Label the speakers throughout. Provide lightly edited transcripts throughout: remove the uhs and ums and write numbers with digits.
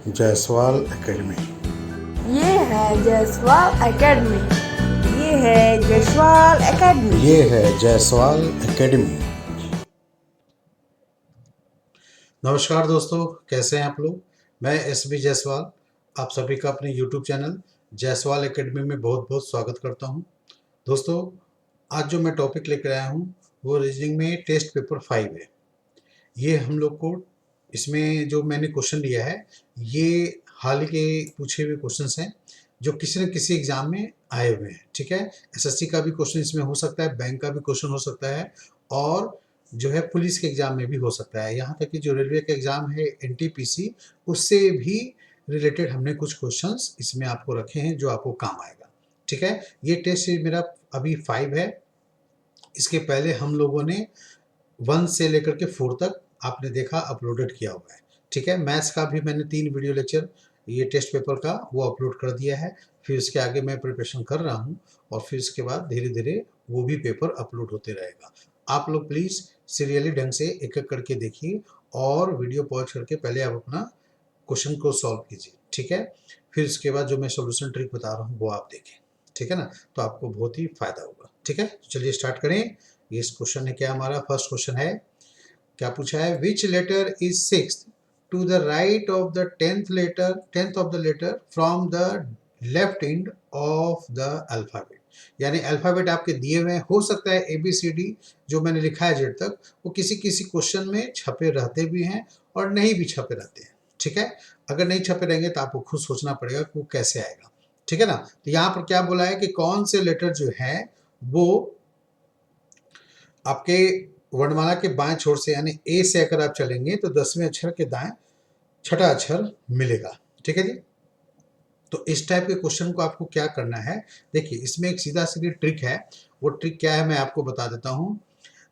Speaker 1: Jaiswal academy.
Speaker 2: ये है Jaiswal academy. ये है जायसवाल एकेडमी।
Speaker 1: ये है जायसवाल एकेडमी। नमस्कार दोस्तों, कैसे हैं आप लोग। मैं एस.बी. जायसवाल आप सभी का अपने YouTube चैनल जायसवाल एकेडमी में बहुत बहुत स्वागत करता हूं। दोस्तों, आज जो मैं टॉपिक लेकर आया हूं वो रीजनिंग में टेस्ट पेपर 5 है। ये हम लोग को इसमें जो मैंने क्वेश्चन लिया है ये हाल के पूछे हुए क्वेश्चंस हैं जो किसी न किसी एग्जाम में आए हुए हैं। ठीक है, एसएससी का भी क्वेश्चन इसमें हो सकता है, बैंक का भी क्वेश्चन हो सकता है और जो है पुलिस के एग्जाम में भी हो सकता है। यहाँ तक कि जो रेलवे का एग्जाम है एनटीपीसी, उससे भी रिलेटेड हमने कुछ क्वेश्चंस इसमें आपको रखे हैं जो आपको काम आएगा। ठीक है, ये टेस्ट मेरा अभी 5 है। इसके पहले हम लोगों ने 1 से लेकर के 4 तक आपने देखा अपलोडेड किया हुआ है। ठीक है, मैथ्स का भी मैंने 3 वीडियो लेक्चर ये टेस्ट पेपर का वो अपलोड कर दिया है। फिर इसके आगे मैं प्रिपरेशन कर रहा हूँ और फिर इसके बाद धीरे धीरे वो भी पेपर अपलोड होते रहेगा। आप लोग प्लीज़ सीरियली ढंग से एक एक करके देखिए और वीडियो पॉज करके पहले आप अपना क्वेश्चन को सॉल्व कीजिए। ठीक है, फिर इसके बाद जो मैं सोल्यूशन ट्रिक बता रहा हूँ वो आप देखें। ठीक है ना, तो आपको बहुत ही फायदा होगा। ठीक है, चलिए स्टार्ट करें। ये इस क्वेश्चन है क्या, हमारा फर्स्ट क्वेश्चन है, क्या पूछा है, which letter is sixth to the right of the tenth of the letter from the left end of the alphabet. यानी अल्फाबेट आपके दिए हुए हैं, हो सकता है ABCD जो मैंने लिखा है जेड तक वो किसी किसी क्वेश्चन में छपे रहते भी हैं और नहीं भी छपे रहते हैं। ठीक है, अगर नहीं छपे रहेंगे तो आपको खुद सोचना पड़ेगा कि वो कैसे आएगा। ठीक है ना, तो यहाँ पर क्या बोला है कि कौन से लेटर जो है वो आपके वर्णमाला के बाएं छोर से यानी ए से अगर आप चलेंगे तो 10वें अक्षर के दाएं छठा अक्षर मिलेगा। ठीक है जी, तो इस टाइप के क्वेश्चन को आपको क्या करना है, देखिए इसमें एक सीधा सीधी ट्रिक है। वो ट्रिक क्या है मैं आपको बता देता हूं।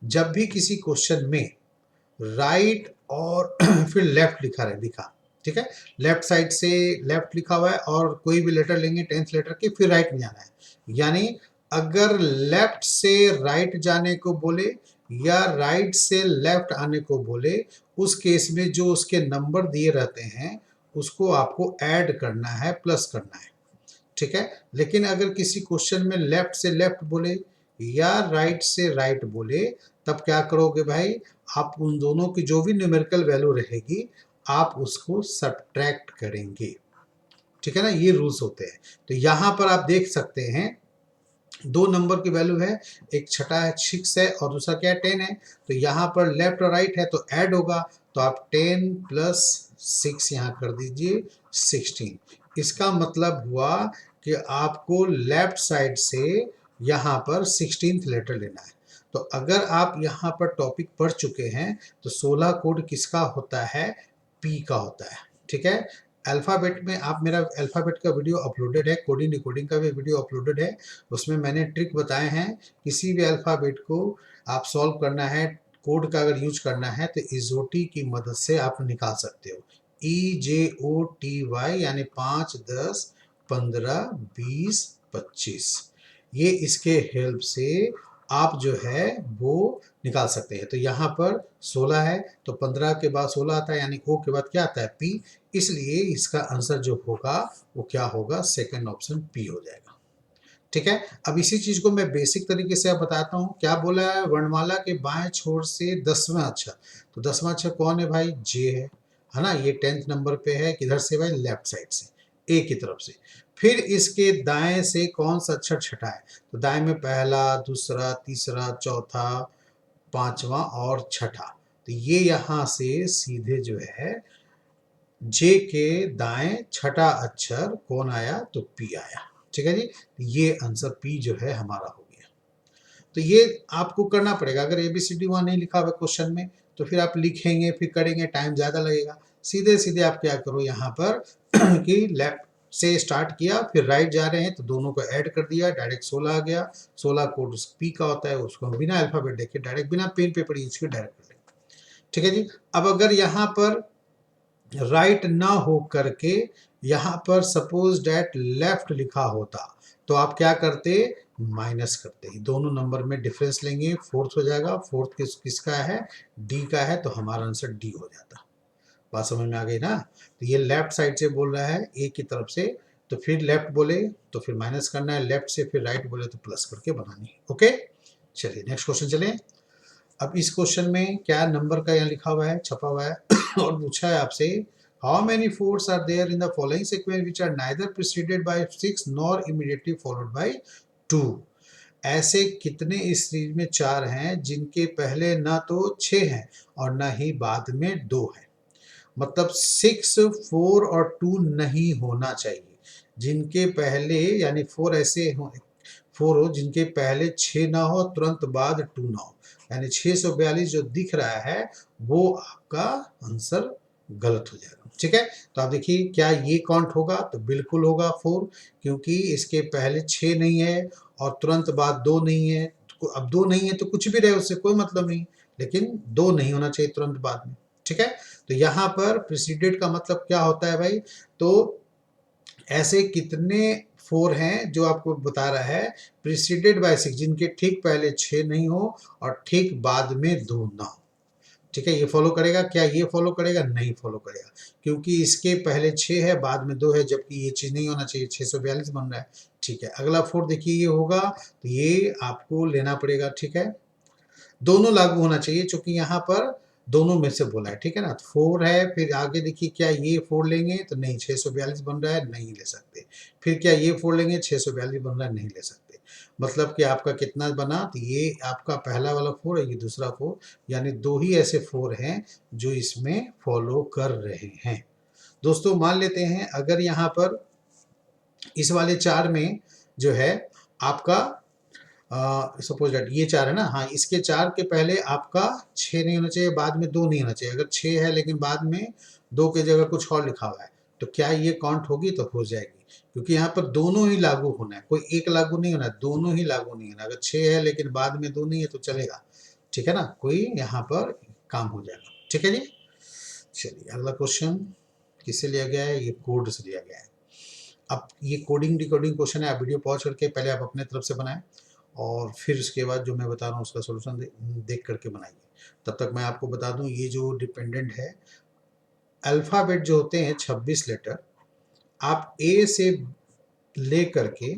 Speaker 1: जब भी किसी क्वेश्चन में राइट और फिर लेफ्ट लिखा, ठीक है, लेफ्ट साइड से लेफ्ट लिखा हुआ है और कोई भी लेटर लेंगे 10th लेटर के, फिर राइट में जाना है। यानी अगर लेफ्ट से राइट जाने को बोले या राइट से लेफ्ट आने को बोले, उस केस में जो उसके नंबर दिए रहते हैं उसको आपको ऐड करना है, प्लस करना है। ठीक है, लेकिन अगर किसी क्वेश्चन में लेफ्ट से लेफ्ट बोले या राइट से राइट बोले तब क्या करोगे भाई, आप उन दोनों की जो भी न्यूमेरिकल वैल्यू रहेगी आप उसको सब्ट्रैक्ट करेंगे। ठीक है ना, ये रूल्स होते हैं। तो यहां पर आप देख सकते हैं 2 नंबर की वैल्यू है, एक छठा है 6 है और दूसरा क्या है 10 है। तो यहाँ पर लेफ्ट और राइट है तो ऐड होगा, तो आप 10 प्लस 6 यहाँ कर दीजिए 16। इसका मतलब हुआ कि आपको लेफ्ट साइड से यहाँ पर 16th लेटर लेना है। तो अगर आप यहाँ पर टॉपिक पढ़ चुके हैं तो 16 कोड किसका होता है, पी का होता है। ठीक है, अल्फ़ाबेट में आप मेरा अल्फ़ाबेट का वीडियो अपलोडेड है, कोडिंग डिकोडिंग का भी वीडियो अपलोडेड है, उसमें मैंने ट्रिक बताए हैं। किसी भी अल्फ़ाबेट को आप सॉल्व करना है, कोड का अगर यूज करना है तो इजोटी की मदद से आप निकाल सकते हो। EJOTY यानी 5, 10, 15, 20, 25, ये इसके हेल्प से आप जो है वो निकाल सकते हैं। तो यहाँ पर 16 है तो 15 के बाद 16 आता है यानी O के बाद क्या आता है, P। इसलिए इसका आंसर जो होगा वो क्या होगा, सेकंड ऑप्शन P हो जाएगा। ठीक है, अब इसी चीज को मैं बेसिक तरीके से अब बताता हूँ। क्या बोला है, वर्णमाला के बाएं छोर से 10वां अक्षर, तो 10वां अक्षर कौन है भाई, J है ना। ये 10th नंबर पे है, किधर से भाई, लेफ्ट साइड से, A की तरफ से। फिर इसके दाएं से कौन सा अक्षर छठा है, तो दाएं में पहला, दूसरा, तीसरा, चौथा, पांचवा और छठा। तो ये यहाँ से सीधे जो है जे के दाएं छठा अक्षर कौन आया, तो पी आया। ठीक है जी, ये आंसर पी जो है हमारा हो गया। तो ये आपको करना पड़ेगा। अगर ABCD वहां नहीं लिखा हुआ क्वेश्चन में तो फिर आप लिखेंगे, फिर करेंगे, टाइम ज्यादा लगेगा। सीधे सीधे आप क्या करो यहाँ पर कि लेफ्ट से स्टार्ट किया, फिर राइट जा रहे हैं तो दोनों को ऐड कर दिया, डायरेक्ट 16 आ गया। 16 कोड पी का होता है, उसको हम बिना अल्फाबेट देखे डायरेक्ट बिना पेन पेपर यूज के डायरेक्ट कर देंगे। ठीक है जी, अब अगर यहाँ पर राइट ना हो करके यहाँ पर सपोज डैट लेफ्ट लिखा होता तो आप क्या करते, माइनस करते ही दोनों नंबर में डिफरेंस लेंगे, फोर्थ हो जाएगा। फोर्थ किसका है, डी का है, तो हमारा आंसर डी हो जाता। बात समझ में आ गई ना। तो ये लेफ्ट साइड से बोल रहा है ए की तरफ से, तो फिर लेफ्ट बोले तो फिर माइनस करना है, लेफ्ट से फिर राइट बोले तो प्लस करके बनानी है। ओके, चलिए नेक्स्ट क्वेश्चन चलें। अब इस क्वेश्चन में क्या नंबर का यहाँ लिखा हुआ है, छपा हुआ है और पूछा है आपसे how many fours are there in the following sequence which are neither preceded by 6 nor immediately followed by 2। ऐसे कितने इस सीरीज में 4 हैं जिनके पहले ना तो 6 हैं और ना ही बाद में 2 है। मतलब 6, 4 और 2 नहीं होना चाहिए। जिनके पहले यानी 4 ऐसे हो, 4 हो जिनके पहले 6 ना हो तुरंत बाद 2 ना हो, यानी 642 जो दिख रहा है वो आपका आंसर गलत हो जाएगा। ठीक है, तो आप देखिए क्या ये काउंट होगा, तो बिल्कुल होगा 4, क्योंकि इसके पहले 6 नहीं है और तुरंत बाद 2 नहीं है। अब 2 नहीं है तो कुछ भी रहे उससे कोई मतलब नहीं, लेकिन 2 नहीं होना चाहिए तुरंत बाद में। ठीक है, तो यहाँ पर प्रीसीडेड का मतलब क्या होता है भाई, तो ऐसे कितने 4 हैं जो आपको बता रहा है प्रीसीडेड बाय 6 जिनके ठीक पहले 6 नहीं हो और ठीक बाद में 2 ना हो। ठीक है, ये फॉलो करेगा क्या, ये फॉलो करेगा, नहीं फॉलो करेगा, क्योंकि इसके पहले 6 है बाद में 2 है, जबकि ये चीज नहीं होना चाहिए, 642 बन रहा है। ठीक है, अगला 4 देखिए ये होगा, तो ये आपको लेना पड़ेगा। ठीक है, दोनों लागू होना चाहिए क्योंकि यहाँ पर दोनों में से बोला है। ठीक है ना, तो 4 है, फिर आगे देखिए क्या ये 4 लेंगे तो नहीं, 642 बन रहा है, नहीं ले सकते। फिर क्या ये 4 लेंगे, 642 बन रहा है, नहीं ले सकते। मतलब कि आपका कितना बना, तो ये आपका पहला वाला 4 है, ये दूसरा 4, यानी 2 ही ऐसे 4 हैं जो इसमें फॉलो कर रहे हैं। दोस्तों मान लेते हैं अगर यहाँ पर इस वाले 4 में जो है आपका सपोज दैट ये 4 है ना, हाँ इसके 4 के पहले आपका 6 नहीं होना चाहिए, बाद में 2 नहीं होना चाहिए। अगर 6 है लेकिन बाद में 2 की जगह कुछ और लिखा हुआ है तो क्या ये काउंट होगी, तो हो जाएगी, क्योंकि यहाँ पर दोनों ही लागू होना है, कोई एक लागू नहीं होना है, दोनों ही लागू नहीं होना। अगर 6 है लेकिन बाद में 2 नहीं है तो चलेगा। ठीक है ना, कोई यहाँ पर काम हो जाएगा। ठीक है जी, चलिए अगला क्वेश्चन किससे लिया गया है, ये कोड से लिया गया है। अब ये कोडिंग डिकोडिंग क्वेश्चन है, आप वीडियो पॉज करके पहले आप अपने तरफ से बनाएं और फिर उसके बाद जो मैं बता रहा हूँ उसका सोल्यूशन देख करके बनाइए। तब तक मैं आपको बता दूं ये जो डिपेंडेंट है, अल्फ़ाबेट जो होते हैं 26 लेटर, आप ए से ले करके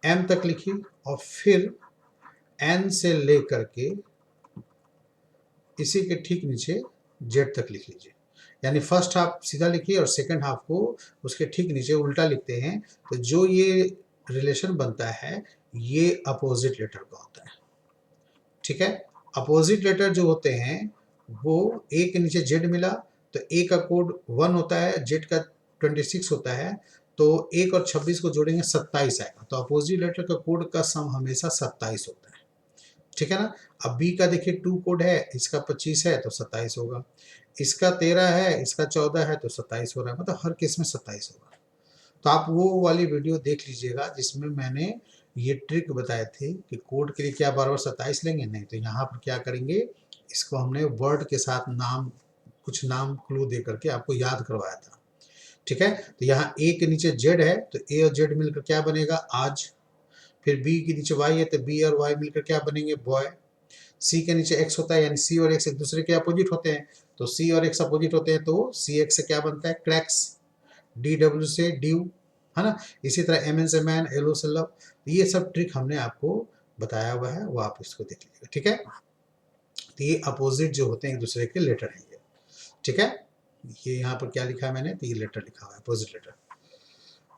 Speaker 1: एम तक लिखिए और फिर एन से ले करके इसी के ठीक नीचे जेड तक लिख लीजिए। यानी फर्स्ट हाफ सीधा लिखिए और सेकंड हाफ को उसके ठीक नीचे उल्टा लिखते हैं, तो जो ये रिलेशन बनता है ये अपोजिट लेटर का होता है। ठीक है, अपोजिट लेटर जो होते हैं वो ए के नीचे जेड मिला तो ए का कोड 1 होता है, जेड का 26 होता है, तो 1 और 26 को जोड़ेंगे 27 आएगा। तो अपोजिट लेटर का कोड का सम हमेशा 27 होता है। ठीक है ना, अब बी का देखिए 2 कोड है, इसका 25 है तो 27 होगा, इसका 13 है, इसका 14 है तो 27 हो रहा है, मतलब हर केस में 27 होगा। तो आप वो वाली वीडियो देख लीजिएगा जिसमें मैंने ये ट्रिक बताए थे कि कोड के लिए क्या बार बार 27 लेंगे, नहीं, तो यहाँ पर क्या करेंगे, इसको हमने वर्ड के साथ नाम, कुछ नाम क्लू दे करके आपको याद करवाया था। ठीक है, तो यहाँ ए के नीचे जेड है तो ए और जेड मिलकर क्या बनेगा, आज। फिर बी के नीचे वाई है तो बी और वाई मिलकर क्या बनेंगे, बॉय। सी के नीचे एक्स होता है, यानी सी और एक्स एक दूसरे के अपोजिट होते हैं, तो सी और एक्स अपोजिट होते हैं तो सी एक्स से क्या बनता है, क्रैक्स। डी डब्ल्यू से ड्यू, है ना। इसी तरह एम एन से मैन, एल ओ से लव। ये सब ट्रिक हमने आपको बताया हुआ है, वो आप इसको देख लीजिएगा। ठीक है, तो ये अपोजिट जो होते हैं एक दूसरे के लेटर हैं ये। ठीक है, ये यहाँ पर क्या लिखा है मैंने, तो ये लेटर लिखा हुआ है, अपोजिट लेटर।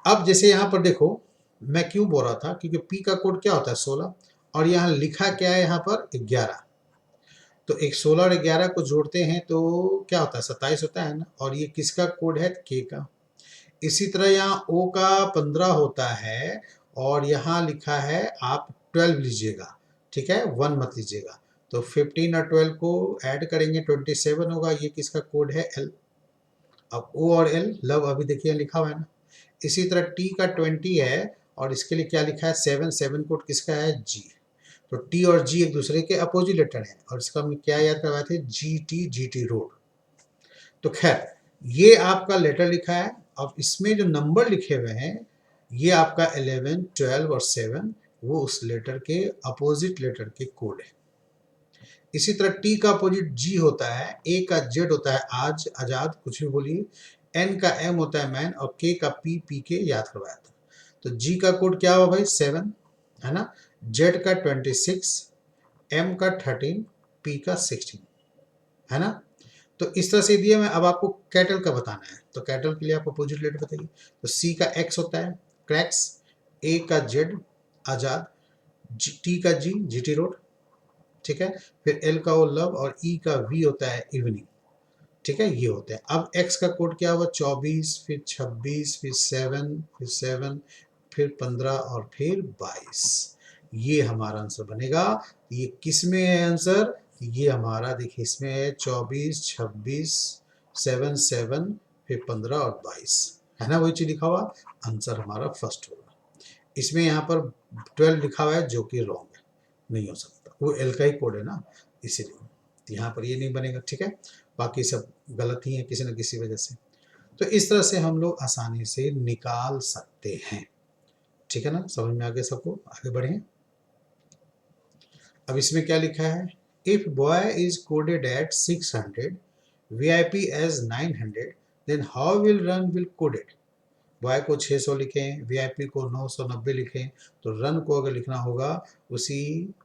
Speaker 1: अब जैसे यहाँ पर देखो, मैं क्यों बोल रहा था, क्योंकि पी का कोड क्या होता है 16 और यहाँ लिखा क्या है यहाँ पर 11, तो एक 16 और 11 को जोड़ते हैं तो क्या होता है 27 होता है ना, और ये किसका कोड है, के का। इसी तरह यहाँ ओ का 15 होता है और यहाँ लिखा है आप 12 लीजिएगा। ठीक है, 1 मत लीजिएगा, तो 15 और 12 को ऐड करेंगे 27 होगा, ये किसका कोड है, एल। अब ओ और एल लव अभी देखिए लिखा हुआ है ना। इसी तरह टी का 20 है और इसके लिए क्या लिखा है 7, 7 कोड किसका है, जी। तो टी और जी एक दूसरे के अपोजिट लेटर हैं और इसका हम क्या याद करवाए थे, जी टी रोड। तो खैर ये आपका लेटर लिखा है। अब इसमें जो नंबर लिखे हुए हैं ये आपका 11, 12 और 7 वो उस लेटर के अपोजिट लेटर के कोड है। इसी तरह टी का अपोजिट जी होता है, ए का जेड होता है आज, आजाद, कुछ भी बोलिए, एन का एम होता है मैन, और के का पी, पी के याद करवाया था। तो जी का कोड क्या हुआ भाई 7, है ना, जेड का 26, एम का 13, पी का 16, है ना। तो इस तरह से दिया मैं, अब आपको कैटल का बताना है, तो कैटल के लिए आप अपोजिट लेटर बताइए। तो सी का एक्स होता है क्रैक्स, ए का जेड आजाद, टी का जी जीटी रोड, ठीक है, फिर एल का वो लव, और ई का वी होता है इवनिंग, ठीक है, ये होते हैं। अब एक्स का कोड क्या हुआ 24, फिर 26, फिर 7, फिर 7, फिर 15 और फिर 22, ये हमारा आंसर बनेगा। ये किस में है आंसर, ये हमारा देखिए इसमें है 24, 26, 7, 7, फिर 15 और 22, है ना, वही चीज लिखा हुआ, आंसर हमारा फर्स्ट होगा। इसमें यहाँ पर 12 लिखा हुआ है जो कि रॉन्ग है, नहीं हो सकता, वो एल का ही कोड है ना, इसीलिए यहाँ पर ये नहीं बनेगा, ठीक है, बाकी सब गलत ही है किसी न किसी वजह से। तो इस तरह से हम लोग आसानी से निकाल सकते हैं, ठीक है ना, समझ में आ गया सबको, आगे बढ़े। अब इसमें क्या लिखा है, if boy is coded at 600, VIP as 900, then how will run will coded. Boy को 600 लिखें, वीआईपी को 990 लिखें, तो रन को अगर लिखना होगा उसी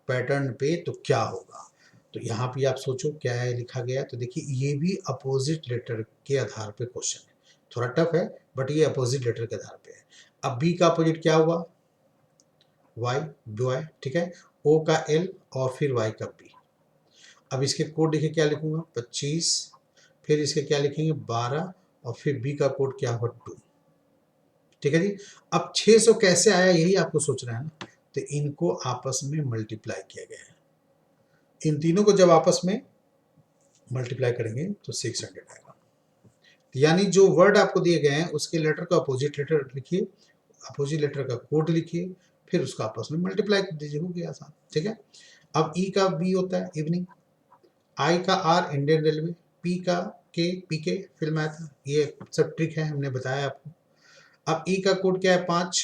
Speaker 1: पैटर्न पे तो क्या होगा। तो यहाँ पे आप सोचो क्या है लिखा गया, तो देखिए ये भी अपोजिट लेटर के आधार पे क्वेश्चन है, थोड़ा टफ है बट ये अपोजिट लेटर के आधार पे है। अब बी का अपोजिट क्या हुआ, वाई, बॉय, ठीक है, ओ का एल और फिर वाई का बी। अब इसके कोड देखिए क्या लिखूंगा 25, फिर इसके क्या लिखेंगे 12, और फिर बी का कोड क्या हुआ 2, ठीक है जी। अब 600 कैसे आया यही आपको सोचना है ना, तो इनको आपस में मल्टीप्लाई किया गया है, इन तीनों को जब आपस में मल्टीप्लाई करेंगे तो 600 आएगा। यानी जो वर्ड आपको दिए गए हैं उसके लेटर का अपोजिट लेटर लिखिए, अपोजिट लेटर का कोड लिखिए, फिर उसका आपस में मल्टीप्लाई कर दीजिए, हो गया आसान, ठीक है। अब ई का बी होता है इवनिंग, आई का आर इंडियन रेलवे, पी का के पीके फिल्म आया था, ये सब ट्रिक है हमने बताया आपको। अब ई का कोड क्या है 5,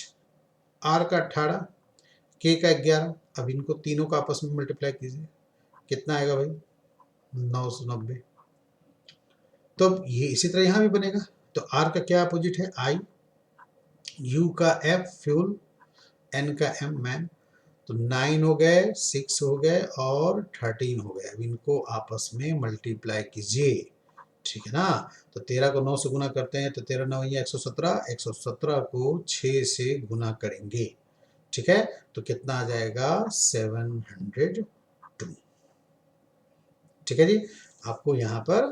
Speaker 1: आर का 18, के का 11, अब इनको तीनों का आपस में मल्टीप्लाई कीजिए, कितना आएगा भाई 990। तो ये इसी तरह यहाँ भी बनेगा, तो आर का क्या अपोजिट है आई, यू का एफ फ्यूल, एन का एम मैन, तो 9 हो गए, 6 हो गए और 13 हो गए। अब इनको आपस में मल्टीप्लाई कीजिए, ठीक है ना। तो 13 को 9 से गुना करते हैं तो 13 9 117, 117 को 6 से गुना करेंगे, ठीक है, तो कितना आ जाएगा 702, ठीक है जी। आपको यहाँ पर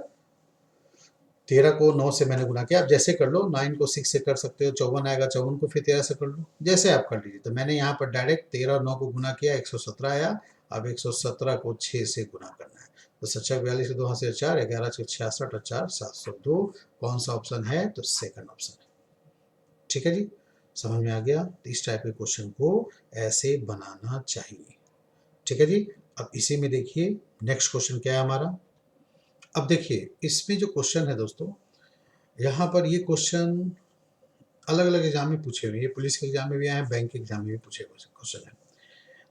Speaker 1: 13 को 9 से मैंने गुना किया, आप जैसे कर लो, 9 को 6 से कर सकते हो, 54 आएगा, 54 को फिर 13 से कर लो, जैसे आप कर लीजिए। तो मैंने यहाँ पर डायरेक्ट 13 और 9 को गुना किया, 117 आया। अब 117 को 6 से गुना करना है, तो 7 42 2 से 4, 11 6 66 और 4 702, कौन सा ऑप्शन है, तो सेकंड ऑप्शन है, ठीक है जी, समझ में आ गया। तो इस टाइप के क्वेश्चन को ऐसे बनाना चाहिए, ठीक है जी। अब इसी में देखिए नेक्स्ट क्वेश्चन क्या है हमारा। अब देखिए इसमें जो क्वेश्चन है दोस्तों, यहाँ पर ये क्वेश्चन अलग अलग एग्जाम में पूछे हुए हैं, ये पुलिस के एग्जाम में भी आए हैं, बैंक के एग्जाम में भी पूछे हुए क्वेश्चन है।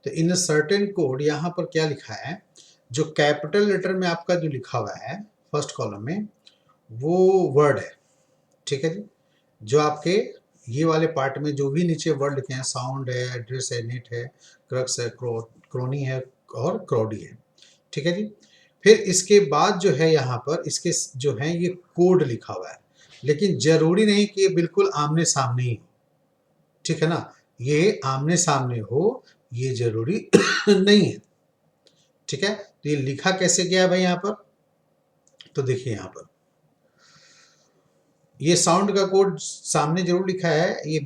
Speaker 1: तो इन सर्टेन कोड यहाँ पर क्या लिखा है, जो कैपिटल लेटर में आपका जो लिखा हुआ है फर्स्ट कॉलम में वो वर्ड है, ठीक है जी। जो आपके ये वाले पार्ट में जो भी नीचे वर्ड लिखे हैं, साउंड है, एड्रेस है, नेट है, क्रक्स है, क्रोनी है और क्रोडी है, ठीक है जी। फिर इसके बाद जो है यहाँ पर इसके जो है ये कोड लिखा हुआ है, लेकिन जरूरी नहीं कि ये बिल्कुल आमने सामने ही हो, ठीक है ना, ये आमने सामने हो ये जरूरी नहीं है, ठीक है। तो ये लिखा कैसे गया है भाई यहाँ पर, तो देखिए यहाँ पर ये साउंड का कोड सामने जरूर लिखा है, ये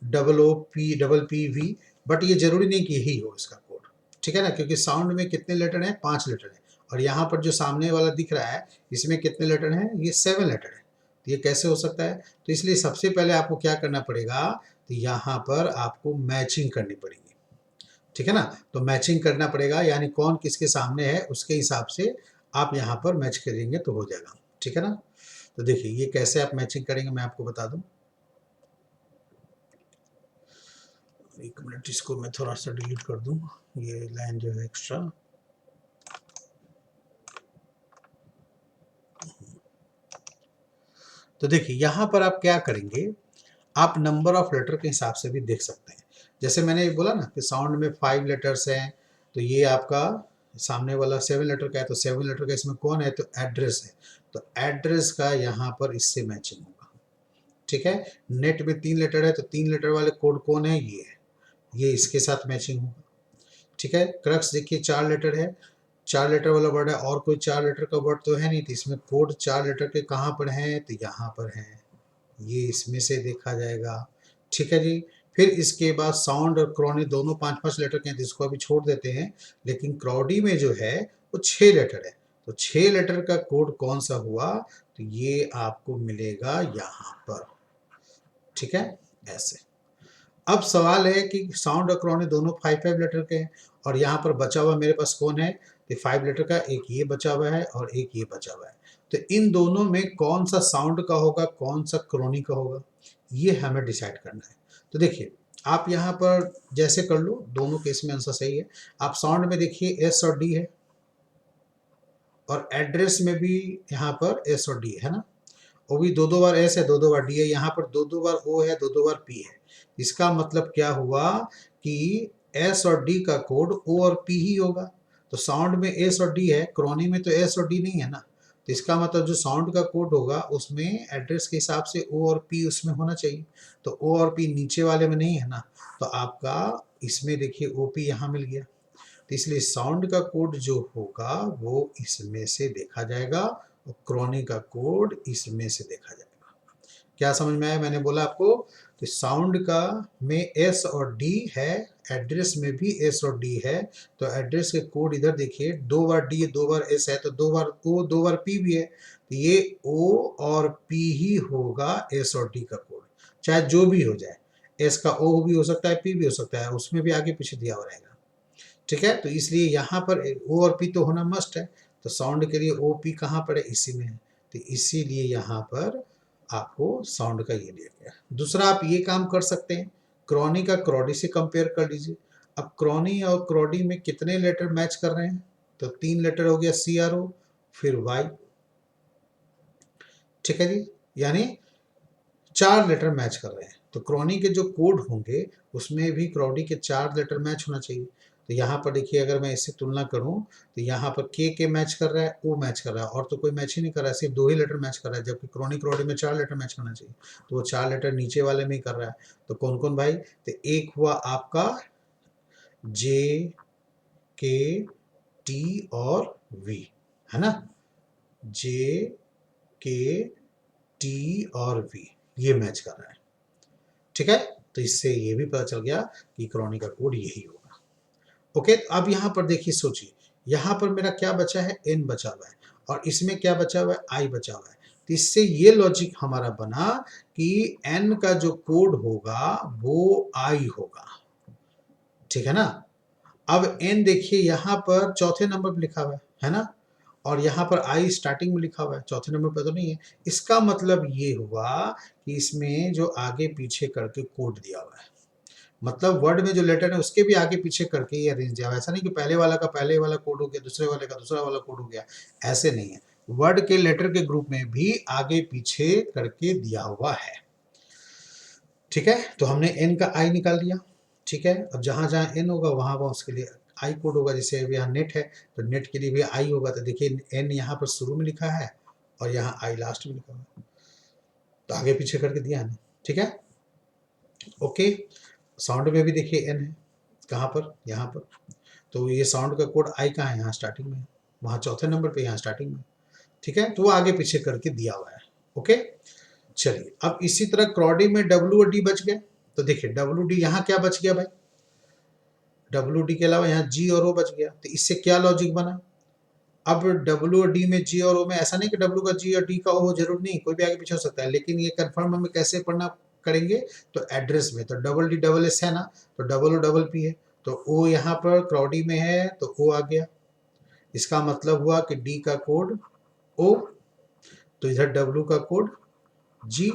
Speaker 1: BLOOPPV, बट ये जरूरी नहीं कि यही हो इसका कोड, ठीक है ना, क्योंकि साउंड में कितने लेटर हैं 5 लेटर हैं, और यहाँ पर जो सामने वाला दिख रहा है इसमें कितने लेटर हैं, ये 7 लेटर है, तो ये कैसे हो सकता है। तो इसलिए सबसे पहले आपको क्या करना पड़ेगा, तो यहाँ पर आपको मैचिंग करनी पड़ेगी, ठीक है ना। तो मैचिंग करना पड़ेगा, यानी कौन किसके सामने है उसके हिसाब से आप यहाँ पर मैच करेंगे तो हो जाएगा, ठीक है ना। तो देखिए ये कैसे आप मैचिंग करेंगे मैं आपको बता दूं, एक मिनट इसको मैं थोड़ा सा डिलीट कर दूं, ये लाइन जो है एक्स्ट्रा, तो देखिए यहाँ पर आप क्या करेंगे, आप नंबर ऑफ लेटर के हिसाब से भी देख सकते हैं। जैसे मैंने बोला ना कि साउंड में 5 लेटर्स हैं, तो ये आपका सामने वाला 7 लेटर का है, तो 7 लेटर का इसमें कौन है, तो एड्रेस है, तो एड्रेस का यहाँ पर इससे मैचिंग होगा। ठीक है, नेट में 3 लेटर है, तो 3 लेटर वाले कोड कौन है, ये है, ये इसके साथ मैचिंग होगा। ठीक है, क्रक्स देखिए 4 लेटर है, 4 लेटर वाला वर्ड है, और कोई 4 लेटर का वर्ड तो है नहीं, तो इसमें कोड 4 लेटर के कहाँ पर हैं, तो यहाँ पर हैं, ये इसमें से देखा जाएगा। ठीक है जी, फिर इसके बाद साउंड और क्रॉनी दोनों 5-5 लेटर के हैं, तो इसको अभी छोड़ देते हैं, लेकिन क्रॉडी में जो है वो 6 लेटर है, तो 6 लेटर का कोड कौन सा हुआ, तो ये आपको मिलेगा यहाँ पर। ठीक है, ऐसे। अब सवाल है कि साउंड और क्रॉनी दोनों 5-5 लेटर के हैं, और यहाँ पर बचा हुआ मेरे पास कौन है, तो 5 लेटर का एक ये बचा हुआ है और एक ये बचा हुआ है, तो इन दोनों में कौन सा साउंड का होगा, कौन सा क्रॉनी का होगा, ये हमें डिसाइड करना है। तो देखिए आप यहाँ पर जैसे कर लो, दोनों केस में आंसर सही है। आप साउंड में देखिए एस और डी है, और एड्रेस में भी यहाँ पर एस और डी है ना, वो भी 2-2 बार एस है, 2-2 बार डी है, यहाँ पर 2-2 बार ओ है, 2-2 बार पी है। इसका मतलब क्या हुआ कि एस और डी का कोड ओ और पी ही होगा, तो साउंड में एस और डी है, क्रॉनी में तो एस और डी नहीं है ना, तो इसका मतलब जो साउंड का कोड होगा उसमें एड्रेस के हिसाब से ओ और पी उसमें होना चाहिए, तो ओ और पी नीचे वाले में नहीं है ना, तो आपका इसमें देखिए ओ पी यहाँ मिल गया, तो इसलिए साउंड का कोड जो होगा वो इसमें से देखा जाएगा, और क्रॉनी का कोड इसमें से देखा जाएगा। क्या समझ में आया, मैंने बोला आपको कि साउंड का में एस और डी है, एड्रेस में भी एस और डी है, तो एड्रेस के कोड इधर देखिए, 2 बार डी 2 बार एस है, तो 2 बार ओ 2 बार पी भी है, तो ये ओ और पी ही होगा एस और डी का कोड, चाहे जो भी हो जाए, एस का ओ भी हो सकता है, पी भी हो सकता है, उसमें भी आगे पीछे दिया हुआ रहेगा। ठीक है, तो इसलिए यहाँ पर ओ और पी तो होना मस्ट है, तो साउंड के लिए ओ पी कहाँ पर है, इसी में है, तो इसीलिए यहाँ पर आपको साउंड का ये दिया गया। दूसरा आप ये काम कर सकते हैं, क्रॉनी का क्रॉडी से कंपेयर कर लीजिए। अब क्रॉनी और क्रॉडी में कितने लेटर मैच कर रहे हैं, तो 3 लेटर हो गया सी आर ओ, फिर वाई। ठीक है जी, यानी 4 लेटर मैच कर रहे हैं, तो क्रॉनी के जो कोड होंगे उसमें भी क्रॉडी के 4 लेटर मैच होना चाहिए। तो यहाँ पर देखिए, अगर मैं इससे तुलना करूँ तो यहाँ पर के मैच कर रहा है, ओ मैच कर रहा है, और तो कोई मैच ही नहीं कर रहा है, सिर्फ 2 ही लेटर मैच कर रहा है, जबकि क्रॉडी में 4 लेटर मैच करना चाहिए, तो वो 4 लेटर नीचे वाले में ही कर रहा है। तो कौन कौन भाई, तो एक हुआ आपका जे के टी और वी, है ना, जे के टी और वी ये मैच कर रहा है। ठीक है, तो इससे ये भी पता चल गया कि क्रॉनी का कोड यही होगा। ओके, तो अब यहाँ पर देखिए, सोचिए यहाँ पर मेरा क्या बचा है, एन बचा हुआ है, और इसमें क्या बचा हुआ है, आई बचा हुआ है, तो इससे ये लॉजिक हमारा बना कि एन का जो कोड होगा वो आई होगा। ठीक है ना, अब एन देखिए यहाँ पर चौथे नंबर पर लिखा हुआ है ना, और यहाँ पर आई स्टार्टिंग में लिखा हुआ है, चौथे नंबर पर तो नहीं है, इसका मतलब ये हुआ कि इसमें जो आगे पीछे करके कोड दिया हुआ है, मतलब वर्ड में जो लेटर है उसके भी आगे पीछे करके ये अरेंज दिया हुआ है, ऐसा नहीं कि पहले वाला का पहले वाला कोड हो गया, दूसरे वाले का दूसरा वाला कोड हो गया, ऐसे नहीं है, वर्ड के लेटर के ग्रुप में भी आगे पीछे करके दिया हुआ है। ठीक है, तो हमने एन का आई निकाल दिया। ठीक है, अब जहां जहां एन होगा वहां वहां उसके लिए आई कोड होगा, जैसे अभी यहाँ नेट है तो नेट के लिए भी आई होगा, तो देखिए एन यहाँ पर शुरू में लिखा है और यहाँ आई लास्ट में लिखा हुआ है, तो आगे पीछे करके दिया है ना। ठीक है, ओके, साउंड में भी देखिए एन है, कहाँ पर, यहाँ पर, तो ये साउंड का कोड आई कहाँ है, यहाँ स्टार्टिंग में, वहाँ चौथे नंबर पे, यहाँ स्टार्टिंग में। ठीक है, तो वो आगे पीछे करके दिया हुआ है। ओके, चलिए अब इसी तरह क्रॉडी में डब्ल्यू और डी बच गए, तो देखिए डब्ल्यू डी यहाँ क्या बच गया भाई, डब्ल्यू डी के अलावा यहाँ जी और ओ बच गया, तो इससे क्या लॉजिक बना, अब डब्ल्यू और डी में जी और ओ में ऐसा नहीं कि डब्ल्यू का जी और डी का ओ जरूर नहीं, कोई भी आगे पीछे हो सकता है, लेकिन ये कंफर्म हमें कैसे पढ़ना करेंगे, तो एड्रेस में, तो डबल डी डबल एस है ना, तो डबल ओ डबल पी है, तो ओ यहाँ पर क्रॉडी में है तो ओ आ गया, इसका मतलब हुआ कि डी का कोड ओ, तो इधर डब्ल्यू का कोड जी,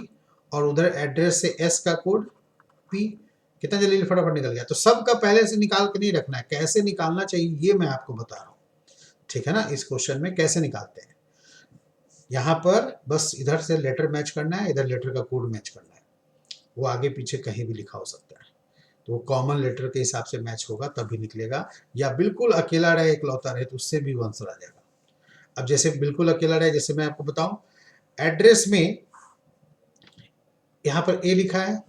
Speaker 1: और उधर एड्रेस से एस का कोड पी, कितना जल्दी फटाफट निकल गया। तो सबका पहले से निकाल के नहीं रखना है, कैसे निकालना चाहिए ये मैं आपको बता रहा हूँ। ठीक है ना, इस क्वेश्चन में कैसे निकालते हैं। यहाँ पर बस इधर से लेटर मैच करना है, इधर लेटर का कोड मैच करना है। वो आगे पीछे कहीं भी लिखा हो सकता है, तो वो कॉमन लेटर के हिसाब से मैच होगा तभी निकलेगा। या बिल्कुल अकेला रहे, इकलौता रहे, तो उससे भी वो आंसर आ जाएगा। अब जैसे बिल्कुल अकेला रहे, जैसे मैं आपको बताऊं, एड्रेस में यहाँ पर ए लिखा है।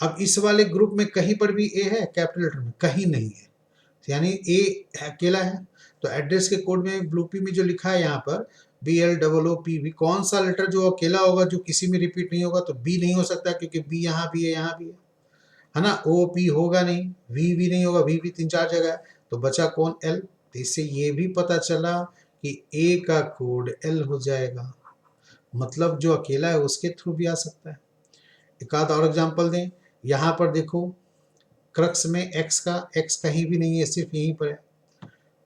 Speaker 1: अब इस वाले ग्रुप में कहीं पर भी ए है कैपिटल लेटर में? कहीं नहीं है, यानी ए अकेला है। तो एड्रेस के कोड में ब्लू पी में जो लिखा है यहाँ पर BLOOP, कौन सा लेटर जो अकेला होगा, जो किसी में रिपीट नहीं होगा? तो बी नहीं हो सकता, क्योंकि बी यहाँ भी है, यहाँ भी है ना। ओ पी होगा नहीं, वी भी नहीं होगा, वी भी 3-4 जगह है। तो बचा कौन? एल। तो इससे ये भी पता चला कि ए का कोड एल हो जाएगा, मतलब जो अकेला है उसके थ्रू भी आ सकता है। एक आध और एग्जाम्पल दें, यहाँ पर देखो क्रक्स में एक्स कहीं भी नहीं है, सिर्फ यहीं पर